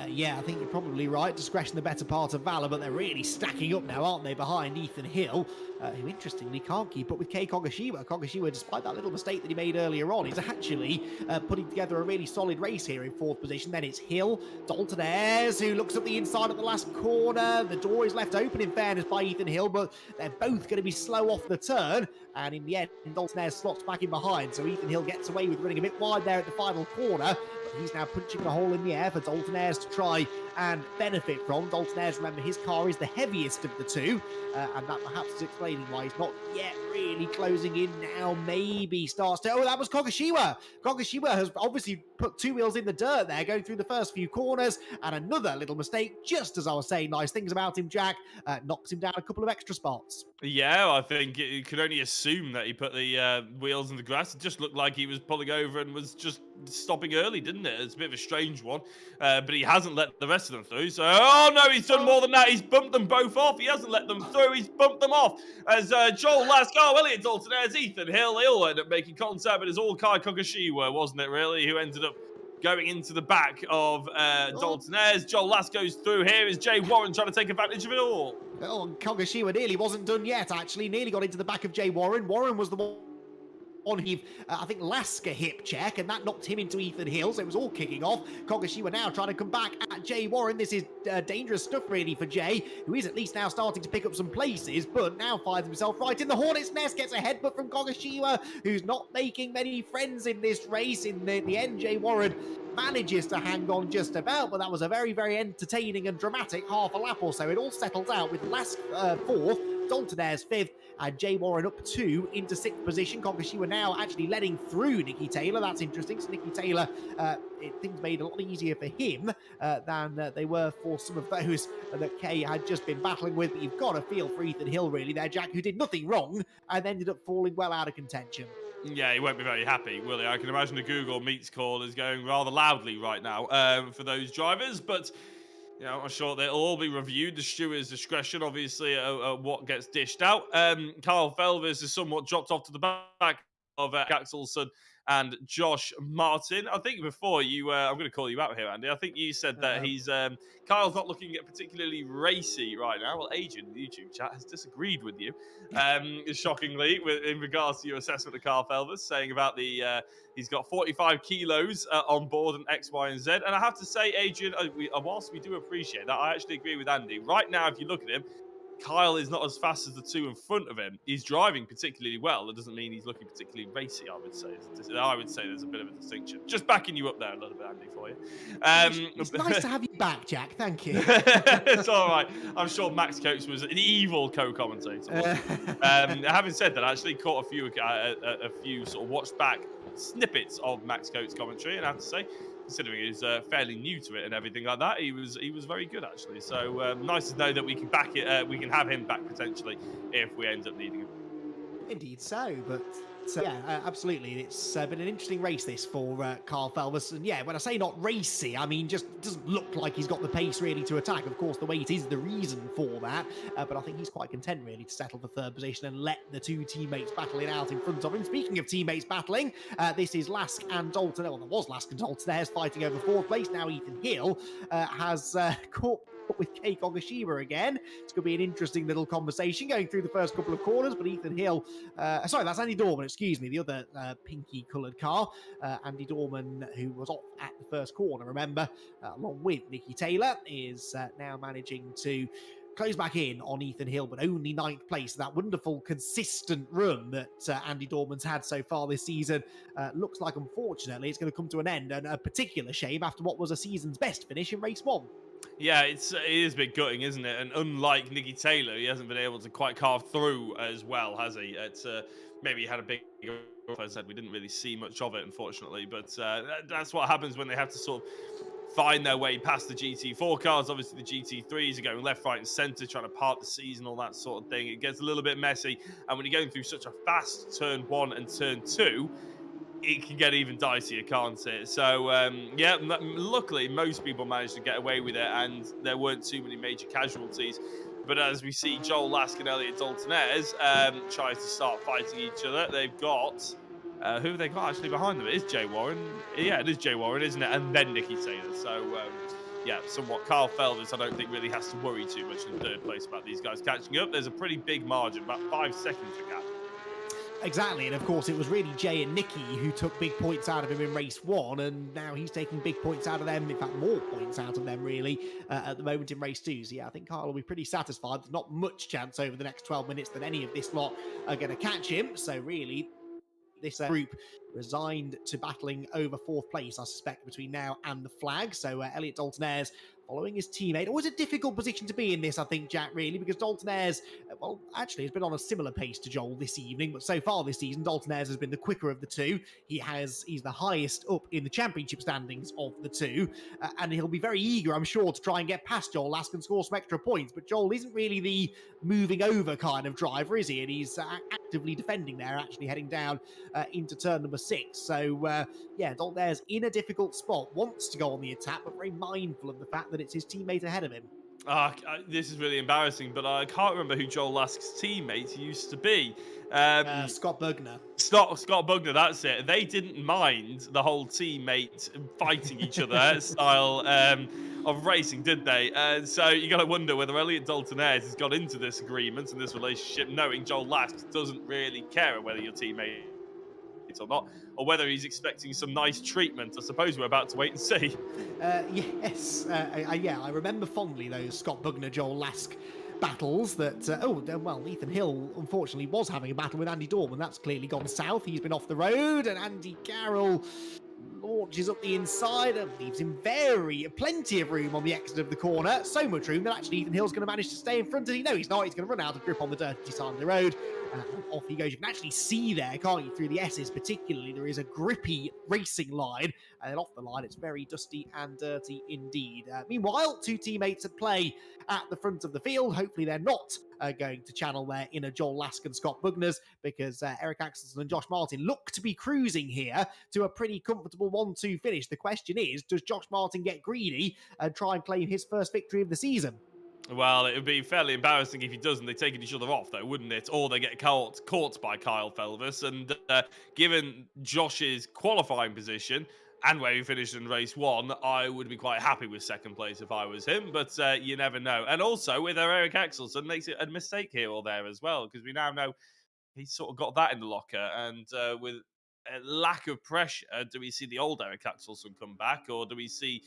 Yeah, I think you're probably right. Discretion the better part of Valor, but they're really stacking up now, aren't they, behind Ethan Hill, who interestingly can't keep up with Kei Kogashiwa. Kogashiwa, despite that little mistake that he made earlier on, is actually putting together a really solid race here in 4th position. Then it's Hill, Dalton Ayres, who looks up the inside at the last corner. The door is left open, in fairness, by Ethan Hill, but they're both going to be slow off the turn. And in the end, Dalton Ayres slots back in behind, so Ethan Hill gets away with running a bit wide there at the final corner. He's now punching the hole in the air for Dalton Ayres to try and benefit from. Dalton Ayres, remember, his car is the heaviest of the two, and that perhaps is explaining why he's not yet really closing in now. Maybe starts to... Oh, that was Kogashiwa. Kogashiwa has obviously put 2 wheels in the dirt there, going through the first few corners, and another little mistake, just as I was saying nice things about him, Jack, knocks him down a couple of extra spots. Yeah, I think you could only assume that he put the wheels in the grass. It just looked like he was pulling over and was just stopping early, didn't it? It's a bit of a strange one, but he hasn't let the rest of them through. So, oh no, he's done more than that. He's bumped them both off. He hasn't let them through. He's bumped them off. As Joel Lascar, Elliot Dalton Ayres, Ethan Hill, they all end up making contact, but it's all Kai Kogashiwa, wasn't it, really, who ended up going into the back of Dalton Ayres. Joel Last goes through here. Is Jay Warren trying to take advantage of it all? Oh, Kogashiwa nearly wasn't done yet, actually. Nearly got into the back of Jay Warren. Warren was the one he, I think, Lasker hip check, and that knocked him into Ethan Hill, so it was all kicking off. Kogashiwa now trying to come back at Jay Warren. This is dangerous stuff, really, for Jay, who is at least now starting to pick up some places, but now finds himself right in the hornet's nest, gets a headbutt from Kogashiwa, who's not making many friends in this race. In the end, Jay Warren manages to hang on just about, but that was a very, very entertaining and dramatic half a lap or so. It all settles out with Lask 4th, Dalton Ayres 5th, and Jay Warren up 2 into 6th position. Kogashiwa now actually letting through Nicky Taylor. That's interesting. So Nicky Taylor, things made a lot easier for him than they were for some of those that Kay had just been battling with. But you've got to feel for Ethan Hill, really, there, Jack, who did nothing wrong and ended up falling well out of contention. Yeah, he won't be very happy, will he? I can imagine the Google Meets call is going rather loudly right now for those drivers, but you know, I'm sure they'll all be reviewed. The steward's discretion, obviously, what gets dished out. Kyle Felvers has somewhat dropped off to the back of Axelson and Josh Martin. I think before you, I'm going to call you out here, Andy. I think you said that he's Kyle's not looking at particularly racy right now. Well, Agent in the YouTube chat has disagreed with you, shockingly, in regards to your assessment of Kyle Felvers, saying about the he's got 45 kilos on board and X, Y, and Z. And I have to say, Adrian, whilst we do appreciate that, I actually agree with Andy. Right now, if you look at him, Kyle is not as fast as the two in front of him. He's driving particularly well. That doesn't mean he's looking particularly racy, I would say. There's a bit of a distinction. Just backing you up there a little bit, Andy, for you. It's nice to have you back, Jack. Thank you. It's all right. I'm sure Max Coates was an evil co-commentator. Having said that, I actually caught a few sort of watched back snippets of Max Coates' commentary, and I have to say, considering he's fairly new to it and everything like that, he was very good, actually. So nice to know that we can back it. We can have him back potentially if we end up needing him. Indeed so, but yeah, absolutely. It's been an interesting race, this, for Carl Felvers. And yeah, when I say not racy, I mean just doesn't look like he's got the pace really to attack. Of course, the weight is the reason for that, but I think he's quite content really to settle for 3rd position and let the 2 teammates battle it out in front of him. Speaking of teammates battling, this is Lask and Dalton. Well, there was Lask and Dalton there's fighting over 4th place. Now Ethan Hill has caught with Kei Kogashiwa again. It's going to be an interesting little conversation going through the first couple of corners, but Ethan Hill, sorry, that's Andy Dorman, excuse me, the other pinky coloured car. Andy Dorman, who was off at the first corner, remember, along with Nicky Taylor, is now managing to close back in on Ethan Hill, but only 9th place. That wonderful, consistent run that Andy Dorman's had so far this season looks like, unfortunately, it's going to come to an end, and a particular shame after what was a season's best finish in race 1. Yeah, it is a bit gutting, isn't it? And unlike Nicky Taylor, he hasn't been able to quite carve through as well, has he? It's maybe he had a big, as I said, we didn't really see much of it, unfortunately. But that's what happens when they have to sort of find their way past the GT4 cars. Obviously, the GT3s are going left, right, and centre, trying to part the season, all that sort of thing. It gets a little bit messy. And when you're going through such a fast turn 1 and turn 2, it can get even dicier, can't it? So, yeah, luckily, most people managed to get away with it, and there weren't too many major casualties. But as we see Joel Lask and Elliot Dalton Ayres try to start fighting each other, they've got Who have they got actually behind them? It is Jay Warren. Yeah, it is Jay Warren, isn't it? And then Nicky Taylor. So, yeah, somewhat. Carl Felvis, I don't think really has to worry too much in third place about these guys catching up. There's a pretty big margin, about 5 seconds to gap. Exactly, and of course it was really Jay and Nicky who took big points out of him in race 1, and now he's taking big points out of them, in fact more points out of them really, at the moment in race 2. So yeah, I think Carl will be pretty satisfied. There's not much chance over the next 12 minutes that any of this lot are going to catch him, so really this group resigned to battling over 4th place, I suspect, between now and the flag. So Elliot Dalton-Ayres following his teammate. Always a difficult position to be in this, I think, Jack, really, because Dalton-Ayres, well, actually has been on a similar pace to Joel this evening, but so far this season, Dalton-Ayres has been the quicker of the two. He's the highest up in the championship standings of the two, and he'll be very eager, I'm sure, to try and get past Joel Lask and score some extra points, but Joel isn't really the moving over kind of driver, is he? And he's actively defending there, actually heading down into turn number 6. So, yeah, Dalton-Ayres in a difficult spot, wants to go on the attack, but very mindful of the fact that it's his teammate ahead of him. This is really embarrassing, but I can't remember who Joel Lask's teammate used to be. Scott Bugner. Scott Bugner, that's it. They didn't mind the whole teammate fighting each other style of racing, did they? So you got to wonder whether Elliot Dalton-Ayres has got into this agreement and this relationship knowing Joel Lask doesn't really care whether your teammate or not, or whether he's expecting some nice treatment. I suppose we're about to wait and see. Yes, yeah, I remember fondly those Scott Bugner, Joel Lask battles that, well, Ethan Hill unfortunately was having a battle with Andy Dorman. That's clearly gone south. He's been off the road, and Andy Carroll launches up the inside and leaves him plenty of room on the exit of the corner. So much room that actually Ethan Hill's going to manage to stay in front of him. No, he's not. He's going to run out of grip on the dirty side of the road. And off he goes. You can actually see there, can't you, through the S's particularly, there is a grippy racing line. And then off the line, it's very dusty and dirty indeed. Meanwhile, 2 teammates at play at the front of the field. Hopefully they're not going to channel their inner Joel Lask and Scott Bugners, because Eric Axelson and Josh Martin look to be cruising here to a pretty comfortable 1-2 finish. The question is, does Josh Martin get greedy and try and claim his first victory of the season? Well, it would be fairly embarrassing if he doesn't. They take each other off, though, wouldn't it? Or they get caught by Kyle Felvis. And given Josh's qualifying position and where he finished in race 1, I would be quite happy with second place if I was him. But you never know. And also, with Eric Axelson, makes it a mistake here or there as well, because we now know he's sort of got that in the locker. And with a lack of pressure, do we see the old Eric Axelson come back, or do we see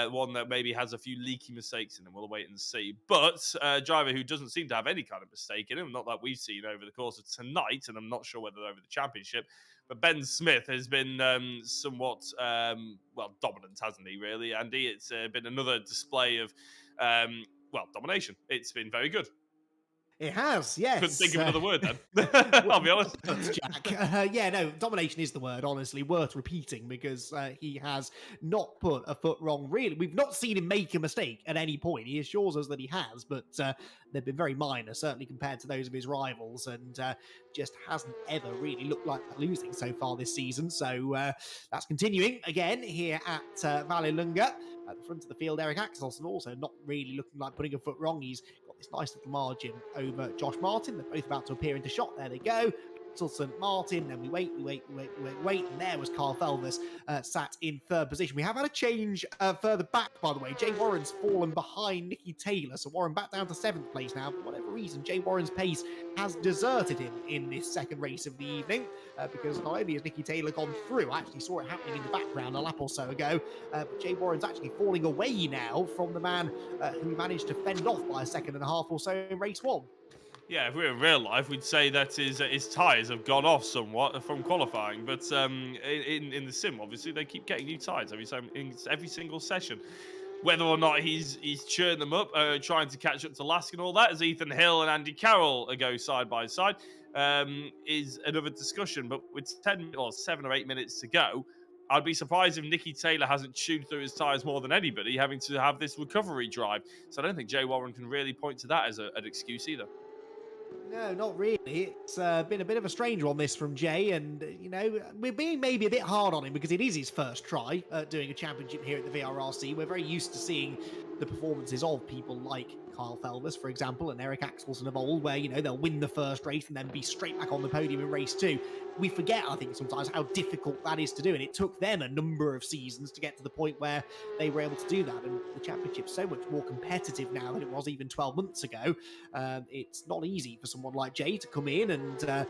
one that maybe has a few leaky mistakes in him? We'll wait and see. But a driver who doesn't seem to have any kind of mistake in him, not that we've seen over the course of tonight, and I'm not sure whether over the championship, but Ben Smith has been somewhat, dominant, hasn't he, really, Andy? It's been another display of, domination. It's been very good. It has, yes. Couldn't think of another word then. I'll be honest. Jack. Yeah, no, domination is the word, honestly, worth repeating, because he has not put a foot wrong, really. We've not seen him make a mistake at any point. He assures us that he has, but they've been very minor, certainly compared to those of his rivals, and just hasn't ever really looked like losing so far this season. So that's continuing again here at Vallelunga. At the front of the field, Eric Axelson also not really looking like putting a foot wrong. He's got this nice little margin over Josh Martin. They're both about to appear into shot. There they go. Axelson, Martin, then we wait, and there was Carl Felvis sat in 3rd position. We have had a change further back, by the way. Jay Warren's fallen behind Nicky Taylor, so Warren back down to 7th place now. For whatever reason, Jay Warren's pace has deserted him in this second race of the evening, because not only has Nicky Taylor gone through, I actually saw it happening in the background a lap or so ago, but Jay Warren's actually falling away now from the man who managed to fend off by a second and a half or so in race 1. Yeah, if we were in real life, we'd say that his tyres have gone off somewhat from qualifying. But in the sim, obviously, they keep getting new tyres every single session. Whether or not he's churning them up, trying to catch up to Lask and all that, as Ethan Hill and Andy Carroll go side by side, is another discussion. But with 7 or 8 minutes to go, I'd be surprised if Nicky Taylor hasn't chewed through his tyres more than anybody, having to have this recovery drive. So I don't think Jay Warren can really point to that as an excuse either. No, not really. It's been a bit of a strange one, this, from Jay, and, we're being maybe a bit hard on him because it is his first try doing a championship here at the VRRC. We're very used to seeing the performances of people like Kyle Felvis, for example, and Eric Axelson of old, where, they'll win the first race and then be straight back on the podium in race 2. we forget, I think, sometimes how difficult that is to do. And it took them a number of seasons to get to the point where they were able to do that. And the championship's so much more competitive now than it was even 12 months ago. It's not easy for someone like Jay to come in and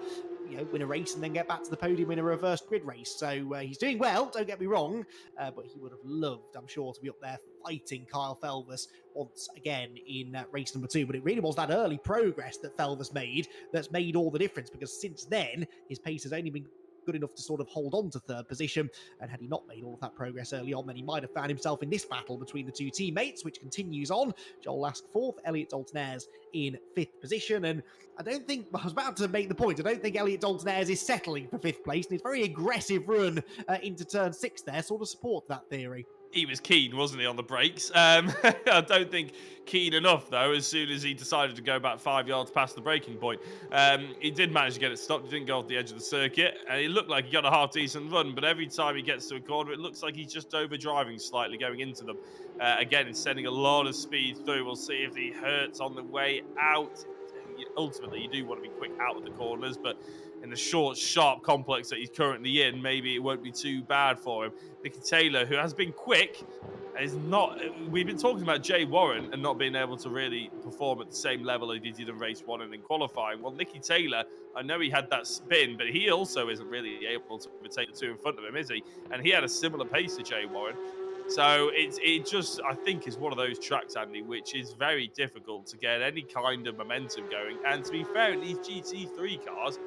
win a race and then get back to the podium in a reverse grid race. So he's doing well, don't get me wrong, but he would have loved, I'm sure, to be up there fighting Kyle Felvers once again in race number 2. But it really was that early progress that Felvers made that's made all the difference, because since then his pace has only been good enough to sort of hold on to 3rd position, and had he not made all of that progress early on, then he might have found himself in this battle between the two teammates, which continues on. Joel Lask 4th, Elliot Dalton-Ayres in 5th position. And I don't think, I was about to make the point, I don't think Elliot Dalton-Ayres is settling for 5th place, and his very aggressive run into turn 6 there sort of supports that theory. He was keen, wasn't he, on the brakes? I don't think keen enough, though, as soon as he decided to go back 5 yards past the braking point. He did manage to get it stopped. He didn't go off the edge of the circuit, and it looked like he got a half-decent run, but every time he gets to a corner, it looks like he's just overdriving slightly going into them. Again, it's sending a lot of speed through. We'll see if he hurts on the way out. Ultimately, you do want to be quick out of the corners, but in the short, sharp complex that he's currently in, maybe it won't be too bad for him. Nicky Taylor, who has been quick, is not. We've been talking about Jay Warren and not being able to really perform at the same level as he did in race 1 and in qualifying. Well, Nicky Taylor, I know he had that spin, but he also isn't really able to overtake the two in front of him, is he? And he had a similar pace to Jay Warren. So it just, I think, is one of those tracks, Andy, which is very difficult to get any kind of momentum going. And to be fair, these GT3 cars,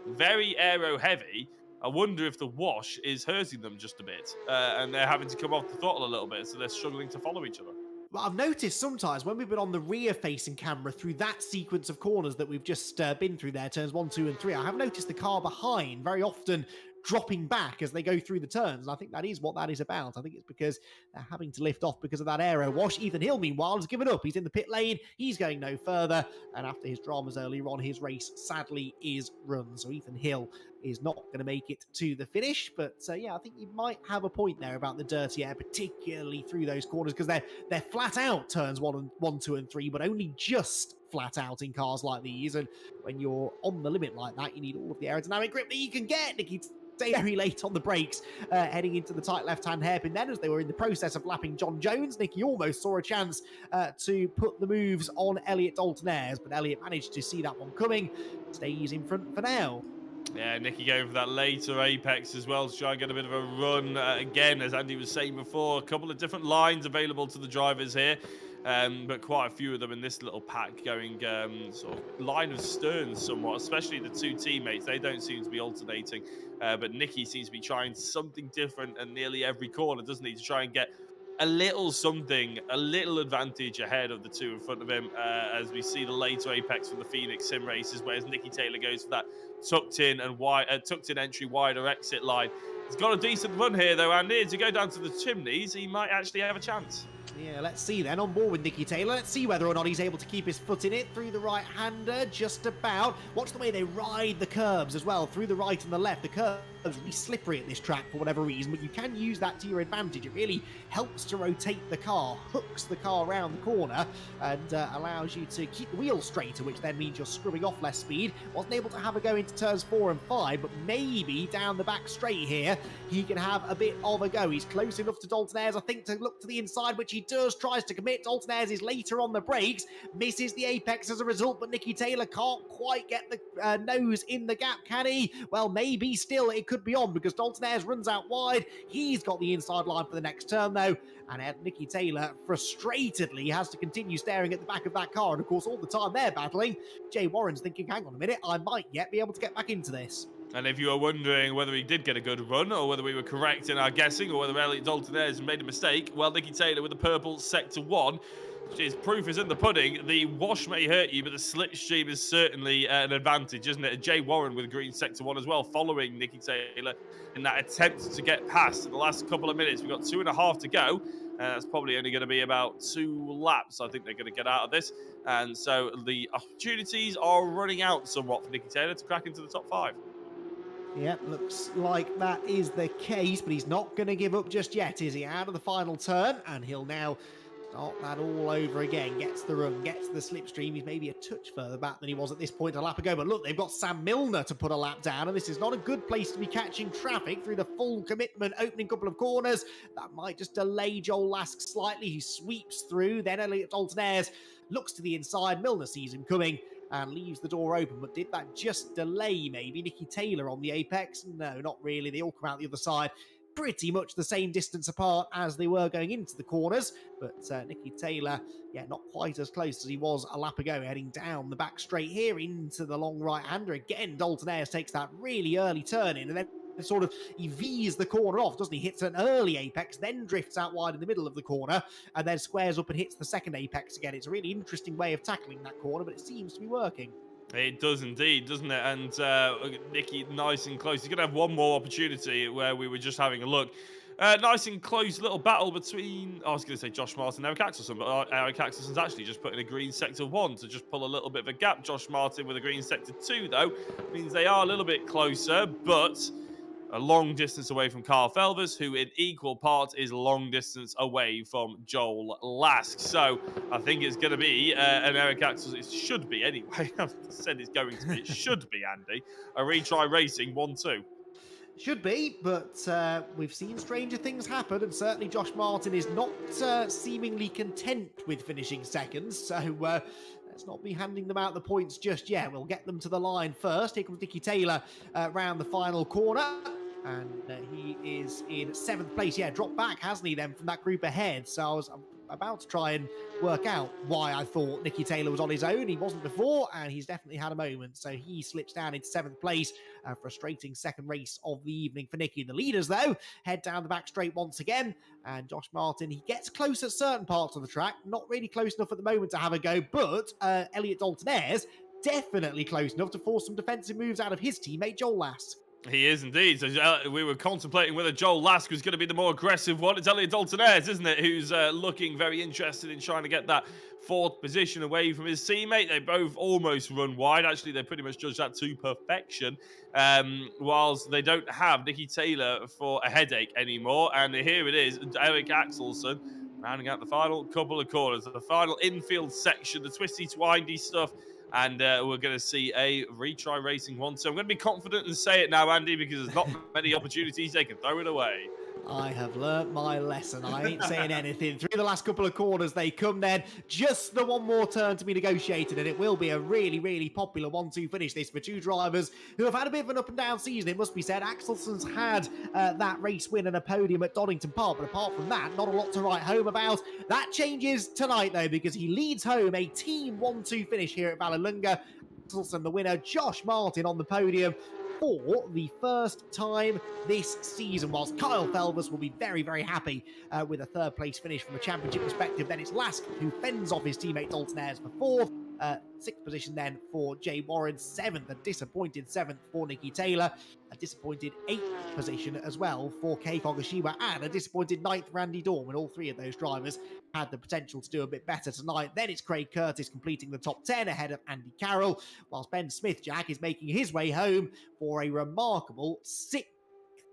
very aero heavy. I wonder if the wash is hurting them just a bit, and they're having to come off the throttle a little bit, so they're struggling to follow each other. Well, I've noticed sometimes when we've been on the rear-facing camera through that sequence of corners that we've just been through there, turns 1, 2, and 3, I have noticed the car behind very often dropping back as they go through the turns. And I think that is what that is about. I think it's because they're having to lift off because of that aero wash. Ethan Hill, meanwhile, has given up. He's in the pit lane. He's going no further. And after his dramas earlier on, his race sadly is run. So Ethan Hill is not going to make it to the finish. But yeah, I think you might have a point there about the dirty air, particularly through those corners, because they're flat out turns 1, 2, and 3, but only just flat out in cars like these. And when you're on the limit like that, you need all of the aerodynamic grip that you can get. Nicky stay very late on the brakes, heading into the tight left-hand hairpin then, as they were in the process of lapping John Jones. Nicky almost saw a chance to put the moves on Elliot Dalton-Ayres, but Elliot managed to see that one coming. Stays in front for now. Yeah, Nicky going for that later apex as well to try and get a bit of a run. Again, as Andy was saying before, a couple of different lines available to the drivers here. But quite a few of them in this little pack going sort of line of stern somewhat, especially the two teammates. They don't seem to be alternating, but Nicky seems to be trying something different at nearly every corner, doesn't he, to try and get a little something, a little advantage ahead of the two in front of him, as we see the later apex from the Phoenix sim races, whereas Nicky Taylor goes for that tucked in entry, wider exit line. He's got a decent run here, though, Andy. To go down to the chimneys, he might actually have a chance. Yeah, let's see then. On board with Nicky Taylor. Let's see whether or not he's able to keep his foot in it through the right-hander, just about. Watch the way they ride the curbs as well, through the right and the left. The curbs really slippery at this track for whatever reason, but you can use that to your advantage. It really helps to rotate the car, hooks the car around the corner, and allows you to keep the wheels straighter, which then means you're scrubbing off less speed. Wasn't able to have a go into turns 4 and 5, but maybe down the back straight here, he can have a bit of a go. He's close enough to Dalton-Ayres, I think, to look to the inside, which he does, tries to commit. Dalton-Ayres is later on the brakes, misses the apex as a result, but Nicky Taylor can't quite get the nose in the gap, can he? Well, maybe still it could be on, because Dalton-Ayres runs out wide. He's got the inside line for the next turn, though, and Nicky Taylor frustratedly has to continue staring at the back of that car, and of course all the time they're battling, Jay Warren's thinking, hang on a minute, I might yet be able to get back into this. And if you are wondering whether he did get a good run, or whether we were correct in our guessing, or whether Elliot Dalton-Ayres made a mistake, well, Nicky Taylor with the purple Sector 1, his proof is in the pudding. The wash may hurt you, but the slipstream is certainly an advantage, isn't it? Jay Warren with green Sector 1 as well, following Nicky Taylor in that attempt to get past in the last couple of minutes. We've got 2.5 to go. That's probably only going to be about 2 laps, I think they're going to get out of this. And so the opportunities are running out somewhat for Nicky Taylor to crack into the top 5. Yeah, looks like that is the case, but he's not going to give up just yet, is he? Out of the final turn, and he'll now Start that all over again. Gets the run, gets the slipstream. He's maybe a touch further back than he was at this point a lap ago. But look, they've got Sam Milner to put a lap down, and this is not a good place to be catching traffic through the full commitment opening couple of corners. That might just delay Joel Lask slightly. He sweeps through. Then Elliot Altonaires looks to the inside. Milner sees him coming and leaves the door open. But did that just delay maybe Nicky Taylor on the apex? No, not really. They all come out the other side pretty much the same distance apart as they were going into the corners, but Nicky Taylor, yeah, not quite as close as he was a lap ago, heading down the back straight here into the long right-hander. Again, Dalton Ayres takes that really early turn in, and then sort of he V's the corner off, doesn't he? Hits an early apex, then drifts out wide in the middle of the corner, and then squares up and hits the second apex again. It's a really interesting way of tackling that corner, but it seems to be working. It does indeed, doesn't it? And Nicky, nice and close. He's going to have one more opportunity where we were just having a look. Nice and close little battle between, I was going to say Josh Martin and Eric Axelson, but Eric Axelson's actually just put in a green sector 1 to just pull a little bit of a gap. Josh Martin with a green sector 2, though, means they are a little bit closer, but a long distance away from Carl Felvers, who in equal parts is long distance away from Joel Lask. So I think it's going to be an Eric Axel. It should be anyway. I've said it's going to be. It should be, Andy. A retry racing 1-2. Should be, but we've seen stranger things happen, and certainly Josh Martin is not seemingly content with finishing second. So let's not be handing them out the points just yet. We'll get them to the line first. Here comes Nicky Taylor round the final corner. And he is in 7th place. Yeah, dropped back, hasn't he, then, from that group ahead. So I was about to try and work out why I thought Nicky Taylor was on his own. He wasn't before, and he's definitely had a moment. So he slips down into 7th place. A frustrating second race of the evening for Nicky. The leaders, though, head down the back straight once again. And Josh Martin, he gets close at certain parts of the track. Not really close enough at the moment to have a go. But Elliot Dalton Ayres, definitely close enough to force some defensive moves out of his teammate Joel Lask. He is indeed. So we were contemplating whether Joel Lask was going to be the more aggressive one. It's Elliot Dalton Ayres, isn't it, who's looking very interested in trying to get that 4th position away from his teammate. They both almost run wide. Actually, they pretty much judge that to perfection, whilst they don't have Nicky Taylor for a headache anymore. And here it is, Eric Axelson rounding out the final couple of corners, the final infield section, the twisty, twindy stuff. And we're going to see a retry racing 1. So I'm going to be confident and say it now, Andy, because there's not many opportunities they can throw it away. I have learnt my lesson. I ain't saying anything. Through the last couple of corners they come then. Just the one more turn to be negotiated, and it will be a really, really popular 1-2 finish this for two drivers who have had a bit of an up and down season, it must be said. Axelson's had that race win and a podium at Donington Park, but apart from that, not a lot to write home about. That changes tonight, though, because he leads home a team 1-2 finish here at Vallelunga. Axelson the winner, Josh Martin on the podium for the first time this season, whilst Kyle Felvers will be very, very happy with a 3rd place finish from a championship perspective. Then it's Lask who fends off his teammate Dalton Ayres for 4th. 6th position then for Jay Warren. 7th, a disappointed 7th for Nicky Taylor. A disappointed 8th position as well for Kei Kogashiwa, and a disappointed 9th Randy Dorman. All 3 of those drivers had the potential to do a bit better tonight. Then it's Craig Curtis completing the top 10 ahead of Andy Carroll, whilst Ben Smith-Jack is making his way home for a remarkable 6th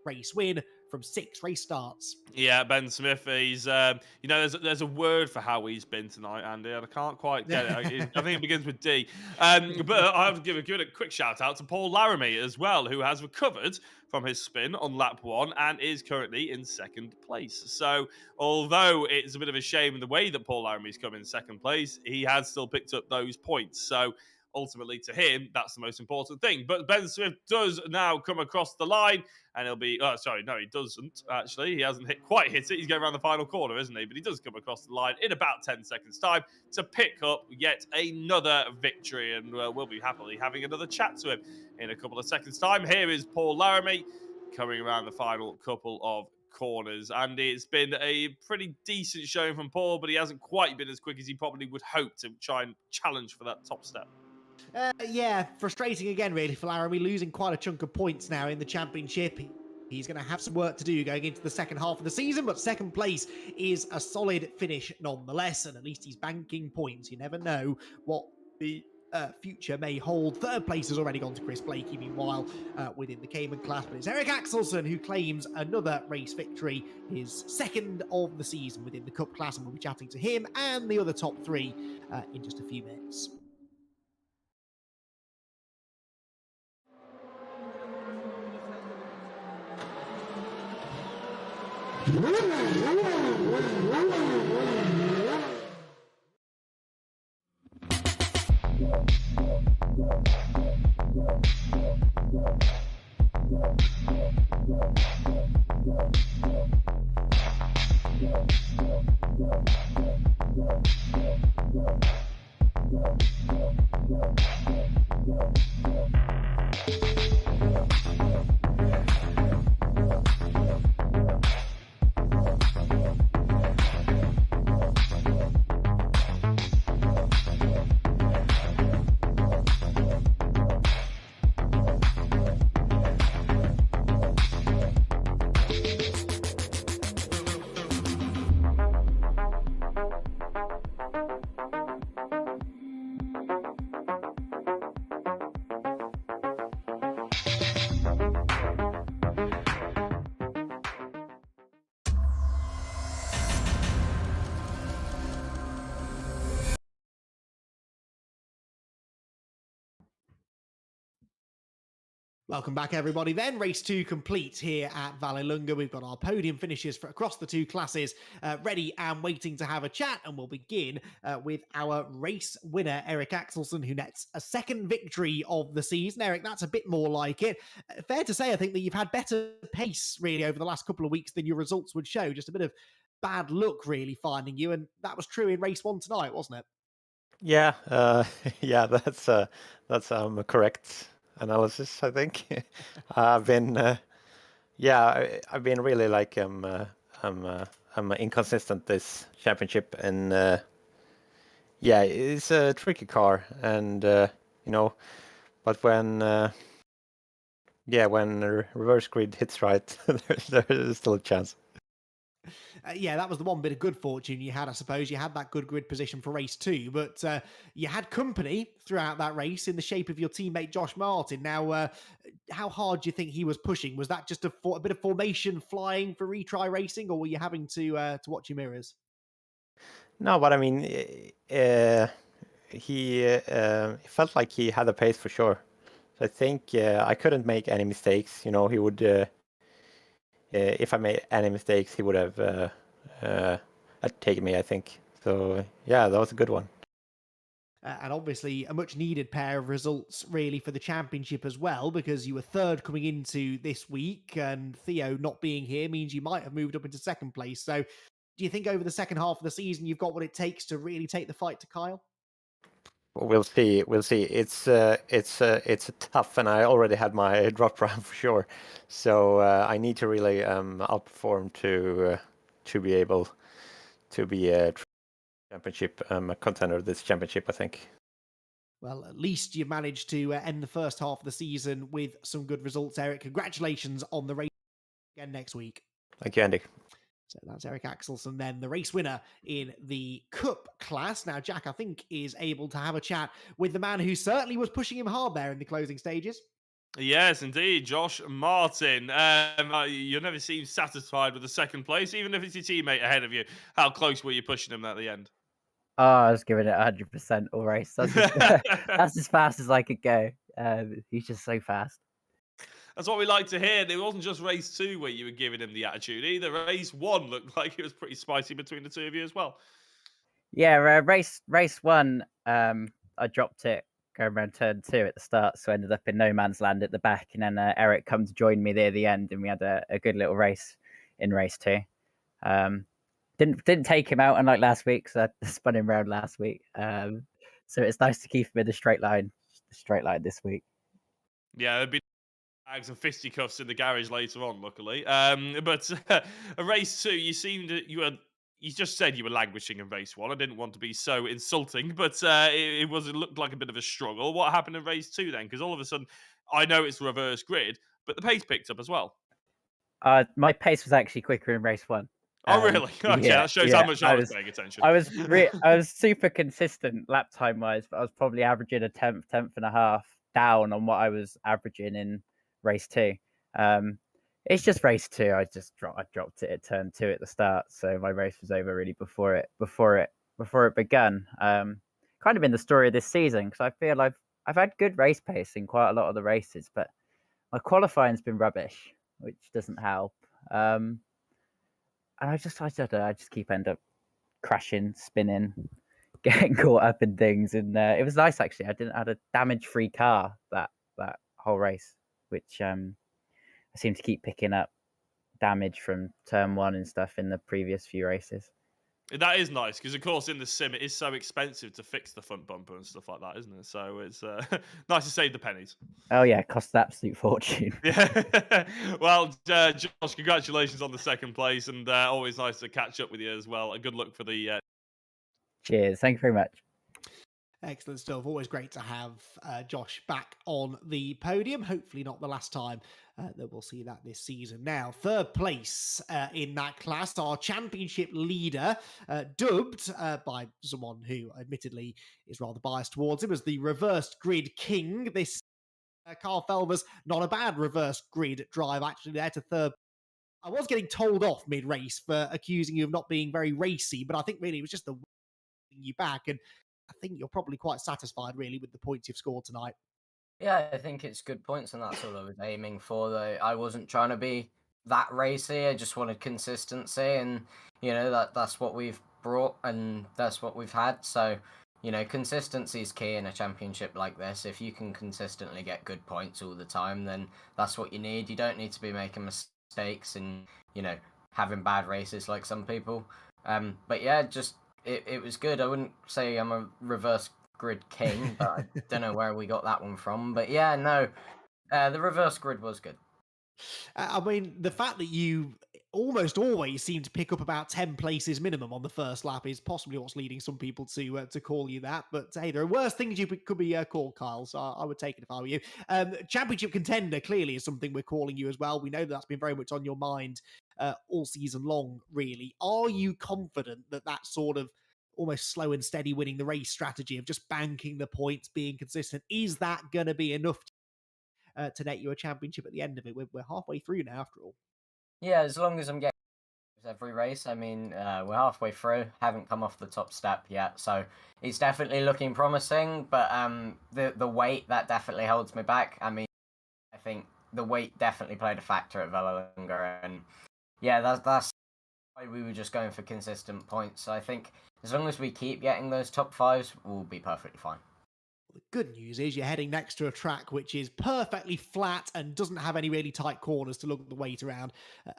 race win from 6 race starts. Yeah, Ben Smith, he's, there's a word for how he's been tonight, Andy, and I can't quite get it. I think it begins with D. But I have to give a quick shout out to Paul Laramie as well, who has recovered from his spin on lap 1 and is currently in 2nd place. So although it's a bit of a shame in the way that Paul Laramie's come in 2nd place, he has still picked up those points. So ultimately, to him, that's the most important thing. But Ben Smith does now come across the line, and he'll be... Oh, sorry, no, he doesn't, actually. He hasn't quite hit it. He's going around the final corner, isn't he? But he does come across the line in about 10 seconds' time to pick up yet another victory, and we'll be happily having another chat to him in a couple of seconds' time. Here is Paul Laramie coming around the final couple of corners, and it's been a pretty decent showing from Paul, but he hasn't quite been as quick as he probably would hope to try and challenge for that top step. Yeah, frustrating again, really, for Laramie, losing quite a chunk of points now in the championship. He's going to have some work to do going into the second half of the season, but 2nd place is a solid finish nonetheless, and at least he's banking points. You never know what the future may hold. Third place has already gone to Chris Blakey, meanwhile, within the Cayman class. But it's Eric Axelson who claims another race victory, his second of the season within the Cup class. And we'll be chatting to him and the other top three in just a few minutes. Welcome back, everybody. Then race 2 complete here at Vallelunga. We've got our podium finishes for across the two classes ready and waiting to have a chat. And we'll begin with our race winner, Eric Axelson, who nets a second victory of the season. Eric, that's a bit more like it. Fair to say, I think, that you've had better pace, really, over the last couple of weeks than your results would show. Just a bit of bad luck, really, finding you. And that was true in race 1 tonight, wasn't it? Yeah, yeah, that's correct analysis, I think. I've been, I've been really like I'm inconsistent this championship, and yeah, it's a tricky car, and you know, but when when reverse grid hits right, there's still a chance. Yeah, that was the one bit of good fortune you had, I suppose. You had that good grid position for race 2, but you had company throughout that race in the shape of your teammate Josh Martin. Now, how hard do you think he was pushing? Was that just a bit of formation flying for retry racing, or were you having to watch your mirrors? No, but I mean, he felt like he had a pace for sure. So I think I couldn't make any mistakes. You know, he would. If I made any mistakes, he would have taken me, I think. So, yeah, that was a good one. And obviously a much needed pair of results, really, for the championship as well, because you were third coming into this week, and Theo not being here means you might have moved up into second place. So do you think over the second half of the season you've got what it takes to really take the fight to Kyle? We'll see. We'll see. It's tough, and I already had my drop round for sure. So I need to really outperform to be able to be a championship contender this championship, I think. Well, at least you managed to end the first half of the season with some good results, Eric. Congratulations on the race again next week. Thank you, Andy. So that's Eric Axelson, then the race winner in the Cup class. Now, Jack, I think, is able to have a chat with the man who certainly was pushing him hard there in the closing stages. Yes, indeed, Josh Martin. You never seem satisfied with the second place, even if it's your teammate ahead of you. How close were you pushing him at the end? Oh, I was giving it 100% all race. That's as fast as I could go. He's just so fast. That's what we like to hear. It wasn't just race 2 where you were giving him the attitude either. Race 1 looked like it was pretty spicy between the two of you as well. Yeah, race 1, I dropped it going around turn 2 at the start, so I ended up in no man's land at the back, and then Eric come to join me there at the end, and we had a good little race in race 2. Didn't take him out unlike last week, so I spun him around last week. So it's nice to keep him in the straight line this week. Yeah, there'd be bags and fisticuffs in the garage later on, luckily. But a race 2, you just said you were languishing in race 1. I didn't want to be so insulting, but it looked like a bit of a struggle. What happened in race 2 then? Because all of a sudden, I know it's reverse grid, but the pace picked up as well. My pace was actually quicker in race 1. Oh, really? Okay, Yeah, that shows how yeah. much I was paying attention. I was super consistent lap time wise, but I was probably averaging a tenth and a half down on what I was averaging in race 2. It's just race 2. I dropped it at turn 2 at the start, so my race was over really before it began. Kind of been the story of this season, because I feel I've had good race pace in quite a lot of the races, but my qualifying's been rubbish, which doesn't help. And I don't know, I just end up crashing, spinning, getting caught up in things. And it was nice actually. I had a damage-free car that whole race, which I seem to keep picking up damage from turn 1 and stuff in the previous few races. That is nice because, of course, in the sim it is so expensive to fix the front bumper and stuff like that, isn't it? So it's nice to save the pennies. Oh yeah, it costs an absolute fortune. Yeah. Well, Josh, congratulations on the second place, and always nice to catch up with you as well. And good luck for the. Cheers. Thank you very much. Excellent stuff. Always great to have Josh back on the podium. Hopefully not the last time that we'll see that this season. Now, third place in that class, our championship leader, dubbed by someone who admittedly is rather biased towards him as the reversed grid king. This Carl Felber's not a bad reverse grid drive, actually, there to third. I was getting told off mid-race for accusing you of not being very racy, but I think really it was just the you back, and I think you're probably quite satisfied, really, with the points you've scored tonight. Yeah, I think it's good points, and that's all I was aiming for, though. I wasn't trying to be that racy. I just wanted consistency, and, that's what we've brought, and that's what we've had. So, consistency is key in a championship like this. If you can consistently get good points all the time, then that's what you need. You don't need to be making mistakes and, having bad races like some people. But yeah, just... It was good. I wouldn't say I'm a reverse grid king, but I don't know where we got that one from. But yeah, no, the reverse grid was good. I mean, the fact that you almost always seem to pick up about 10 places minimum on the first lap is possibly what's leading some people to call you that. But hey, there are worse things you could be called, Kyle, so I would take it if I were you. Championship contender clearly is something we're calling you as well. We know that's been very much on your mind all season long, really. Are you confident that sort of almost slow and steady winning the race strategy of just banking the points, being consistent, is that going to be enough to net you a championship at the end of it? We're halfway through now, after all. Yeah, as long as I'm getting every race. I mean, we're halfway through, haven't come off the top step yet, so it's definitely looking promising. But the weight, that definitely holds me back. I mean, I think the weight definitely played a factor at Vallelunga, and yeah, that's why we were just going for consistent points. So I think as long as we keep getting those top 5s, we'll be perfectly fine. The good news is you're heading next to a track which is perfectly flat and doesn't have any really tight corners to look the weight around.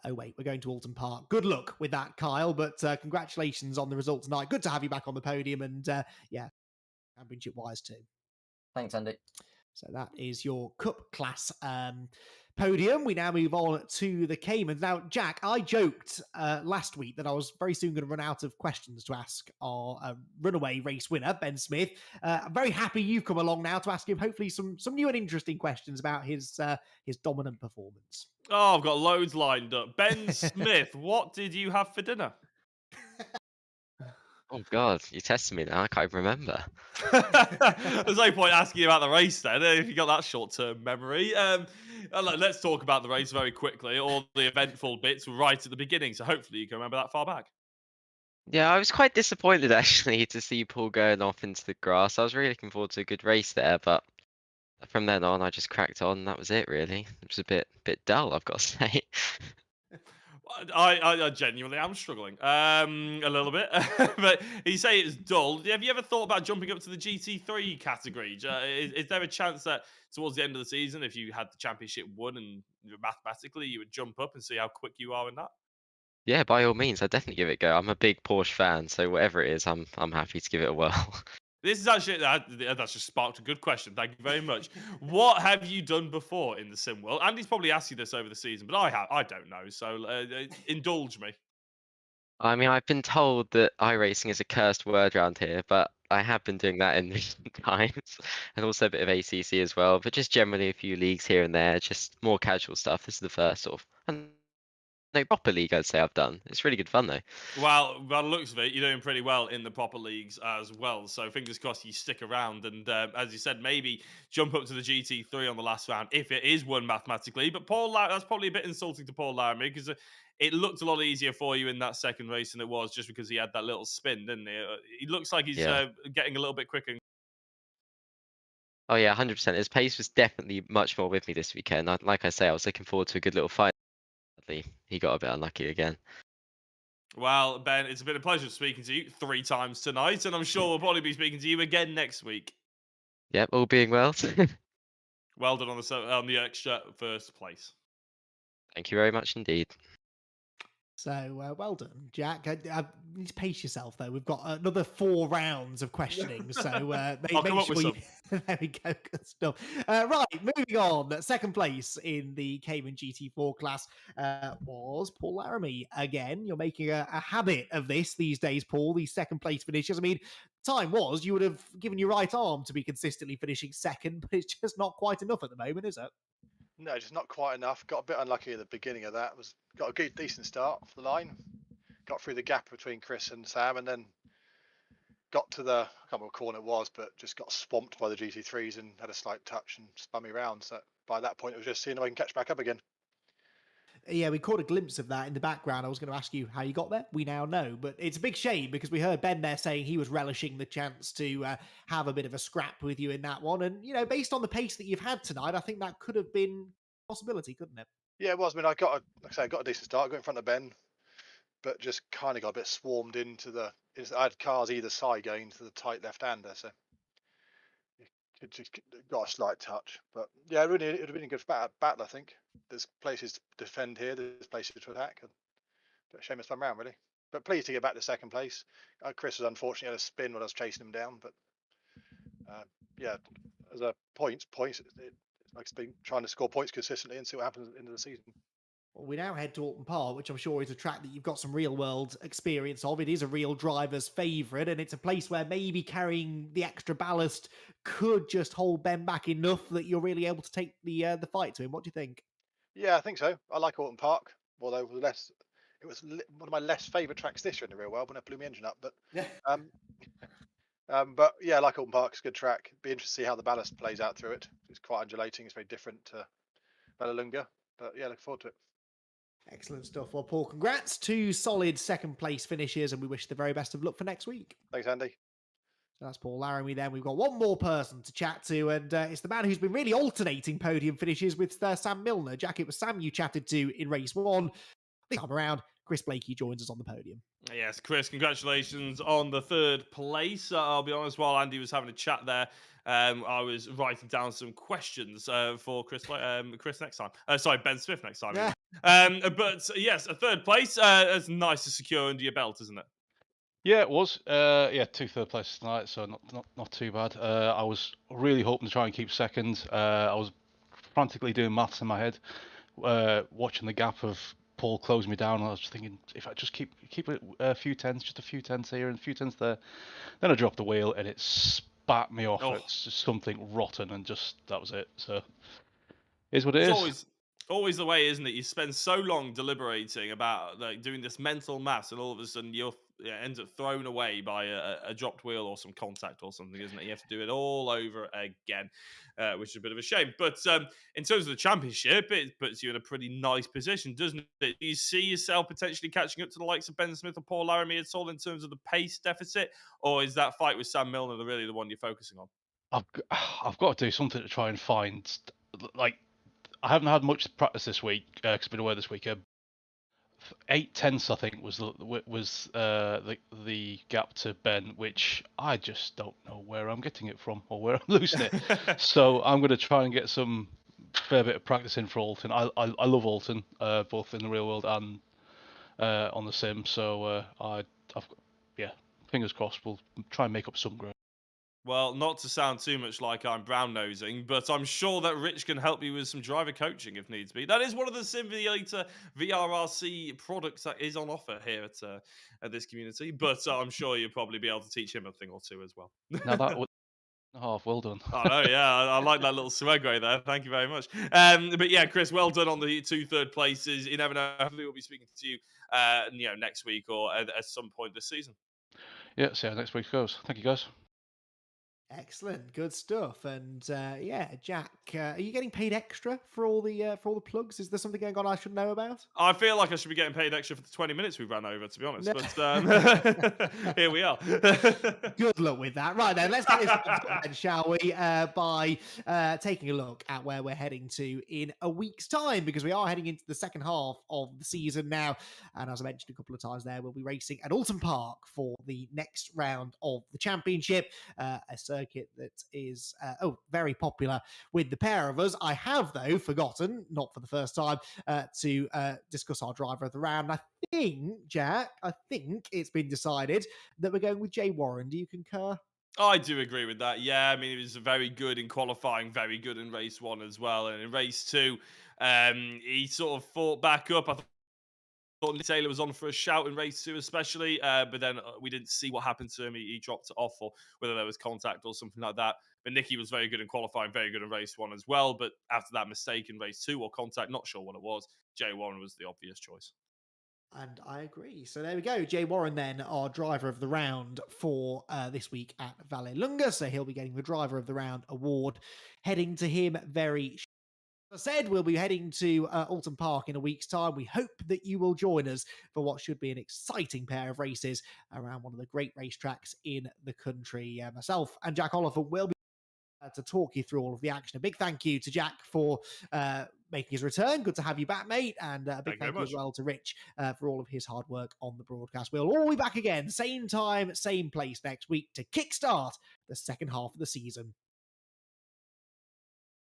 Oh wait, we're going to Oulton Park. Good luck with that, Kyle, but congratulations on the result tonight. Good to have you back on the podium, and yeah, championship-wise too. Thanks, Andy. So that is your Cup class podium. We now move on to the Caymans. Now, Jack, I joked last week that I was very soon going to run out of questions to ask our runaway race winner, Ben Smith. I'm very happy you've come along now to ask him hopefully some new and interesting questions about his dominant performance. Oh, I've got loads lined up. Ben Smith, what did you have for dinner? Oh God, you're testing me now. I can't even remember. There's no point asking you about the race then, if you got that short-term memory. Let's talk about the race very quickly. All the eventful bits were right at the beginning, so hopefully you can remember that far back. Yeah, I was quite disappointed actually to see Paul going off into the grass. I was really looking forward to a good race there, but from then on, I just cracked on. That was it, really. It was a bit dull, I've got to say. I genuinely am struggling a little bit, but you say it's dull. Have you ever thought about jumping up to the GT3 category? Is there a chance that towards the end of the season, if you had the championship won and mathematically you would jump up and see how quick you are in that? Yeah, by all means, I'd definitely give it a go. I'm a big Porsche fan, so whatever it is, I'm happy to give it a whirl. This is actually that's just sparked a good question. Thank you very much. What have you done before in the sim world? Andy's probably asked you this over the season, but I don't know. So indulge me. I mean, I've been told that iRacing is a cursed word around here, but I have been doing that in recent times, and also a bit of ACC as well. But just generally a few leagues here and there, just more casual stuff. This is the first sort of, I don't no, proper league, I'd say I've done. It's really good fun though. Well, by the looks of it, you're doing pretty well in the proper leagues as well. So fingers crossed you stick around. And as you said, maybe jump up to the GT3 on the last round if it is won mathematically. But that's probably a bit insulting to Paul Laramie because it looked a lot easier for you in that second race than it was just because he had that little spin, didn't he? He looks like he's Yeah. getting a little bit quicker. Oh yeah, 100%. His pace was definitely much more with me this weekend. Like I say, I was looking forward to a good little fight. Sadly, he got a bit unlucky again. Well, Ben, it's been a pleasure speaking to you 3 times tonight, and I'm sure we'll probably be speaking to you again next week. Yep, all being well. Well done on the extra first place. Thank you very much indeed. So well done, Jack. You need to pace yourself, though. We've got another 4 rounds of questioning, so I'll come up with some. There we go. Good stuff. Right, moving on. Second place in the Cayman GT4 class was Paul Laramie. Again, you're making a habit of this these days, Paul. These second place finishes. I mean, time was you would have given your right arm to be consistently finishing second, but it's just not quite enough at the moment, is it? No, just not quite enough. Got a bit unlucky at the beginning of that. Got a good, decent start off the line. Got through the gap between Chris and Sam, and then got to the, I can't remember what corner it was, but just got swamped by the GT3s and had a slight touch and spun me around. So by that point, it was just seeing if I can catch back up again. Yeah, we caught a glimpse of that in the background. I was going to ask you how you got there. We now know, but it's a big shame because we heard Ben there saying he was relishing the chance to have a bit of a scrap with you in that one. And, you know, based on the pace that you've had tonight, I think that could have been a possibility, couldn't it? Yeah, it was. I mean, like I say, I got a decent start. I got in front of Ben, but just kind of got a bit swarmed into I had cars either side going into the tight left-hander, so it just got a slight touch. But yeah, really, it would have been a good battle, I think. There's places to defend here, there's places to attack. But shame it's spun round, really. But pleased to get back to second place. Chris was unfortunately had a spin when I was chasing him down, but yeah, as a points, it's like it's been trying to score points consistently and see what happens at the end of the season. Well, we now head to Oulton Park, which I'm sure is a track that you've got some real world experience of. It is a real driver's favourite, and it's a place where maybe carrying the extra ballast could just hold Ben back enough that you're really able to take the fight to him. What do you think? Yeah, I think so. I like Oulton Park, although it was one of my less favourite tracks this year in the real world when I blew my engine up. But but yeah, I like Oulton Park. It's a good track. Be interested to see how the ballast plays out through it. It's quite undulating. It's very different to Vallelunga. But yeah, look forward to it. Excellent stuff. Well, Paul, congrats. 2 solid second place finishes, and we wish the very best of luck for next week. Thanks, Andy. That's Paul Laramie then. We've got one more person to chat to, and it's the man who's been really alternating podium finishes with Sam Milner. Jack, it was Sam you chatted to in race 1. This time around, Chris Blakey joins us on the podium. Yes, Chris, congratulations on the 3rd place. I'll be honest, while Andy was having a chat there, I was writing down some questions for Chris next time. Sorry, Ben Smith next time. Yeah. But yes, a 3rd place. It's nice to secure under your belt, isn't it? Yeah, it was. Yeah, 2 third places tonight, so not too bad. I was really hoping to try and keep second. I was frantically doing maths in my head, watching the gap of Paul closing me down. And I was thinking, if I just keep it a few tenths, just a few tenths here and a few tenths there, then I dropped the wheel and it spat me off. Oh. It's just something rotten, and just that was it. So, is what it is. Always the way, isn't it? You spend so long deliberating about like doing this mental maths, and all of a sudden you're ends up thrown away by a dropped wheel or some contact or something, isn't it? You have to do it all over again, which is a bit of a shame. But in terms of the championship, it puts you in a pretty nice position, doesn't it? Do you see yourself potentially catching up to the likes of Ben Smith or Paul Laramie at all in terms of the pace deficit, or is that fight with Sam Milner really the one you're focusing on? I've got to do something to try and find, like, I haven't had much practice this week because I've been away this weekend. 8 tenths, I think, was the gap to Ben, which I just don't know where I'm getting it from or where I'm losing it. So I'm going to try and get some fair bit of practice in for Oulton. I love Oulton, both in the real world and on the sim. So fingers crossed, we'll try and make up some ground. Well, not to sound too much like I'm brown-nosing, but I'm sure that Rich can help you with some driver coaching if needs be. That is one of the Simulator VRRC products that is on offer here at this community, but I'm sure you'll probably be able to teach him a thing or two as well. Now Oh, well done. I know, yeah, I like that little segue there. Thank you very much. But yeah, Chris, well done on the 2 third places. You never know. Hopefully, we'll be speaking to you, next week or at some point this season. Yeah, see how next week goes. Thank you, guys. Excellent, good stuff. And yeah, Jack, are you getting paid extra for all the plugs? Is there something going on I should know about? I feel like I should be getting paid extra for the 20 minutes we ran over, to be honest. No. But here we are. Good luck with that. Right then, let's get this then, shall we? By taking a look at where we're heading to in a week's time, because we are heading into the second half of the season now. And as I mentioned a couple of times there, we'll be racing at Oulton Park for the next round of the championship, a circuit that is very popular with the pair of us. I have, though, forgotten, not for the first time, to discuss our driver of the round. I think, Jack, it's been decided that we're going with Jay Warren. Do you concur? I do agree with that. Yeah, I mean, he was very good in qualifying, very good in race 1 as well. And in race 2, he sort of fought back up. I thought Taylor was on for a shout in race 2 especially, but then we didn't see what happened to him. He dropped off, or whether there was contact or something like that. But Nicky was very good in qualifying, very good in race 1 as well. But after that mistake in race 2 or contact, not sure what it was, Jay Warren was the obvious choice. And I agree. So there we go. Jay Warren, then, our driver of the round for this week at Vallelunga. So he'll be getting the driver of the round award heading to him very As I said, we'll be heading to Oulton Park in a week's time. We hope that you will join us for what should be an exciting pair of races around one of the great racetracks in the country. Myself and Jack Oliver will be to talk you through all of the action. A big thank you to Jack for making his return. Good to have you back, mate. And a big thank you as well to Rich for all of his hard work on the broadcast. We'll all be back again, same time, same place next week to kickstart the second half of the season.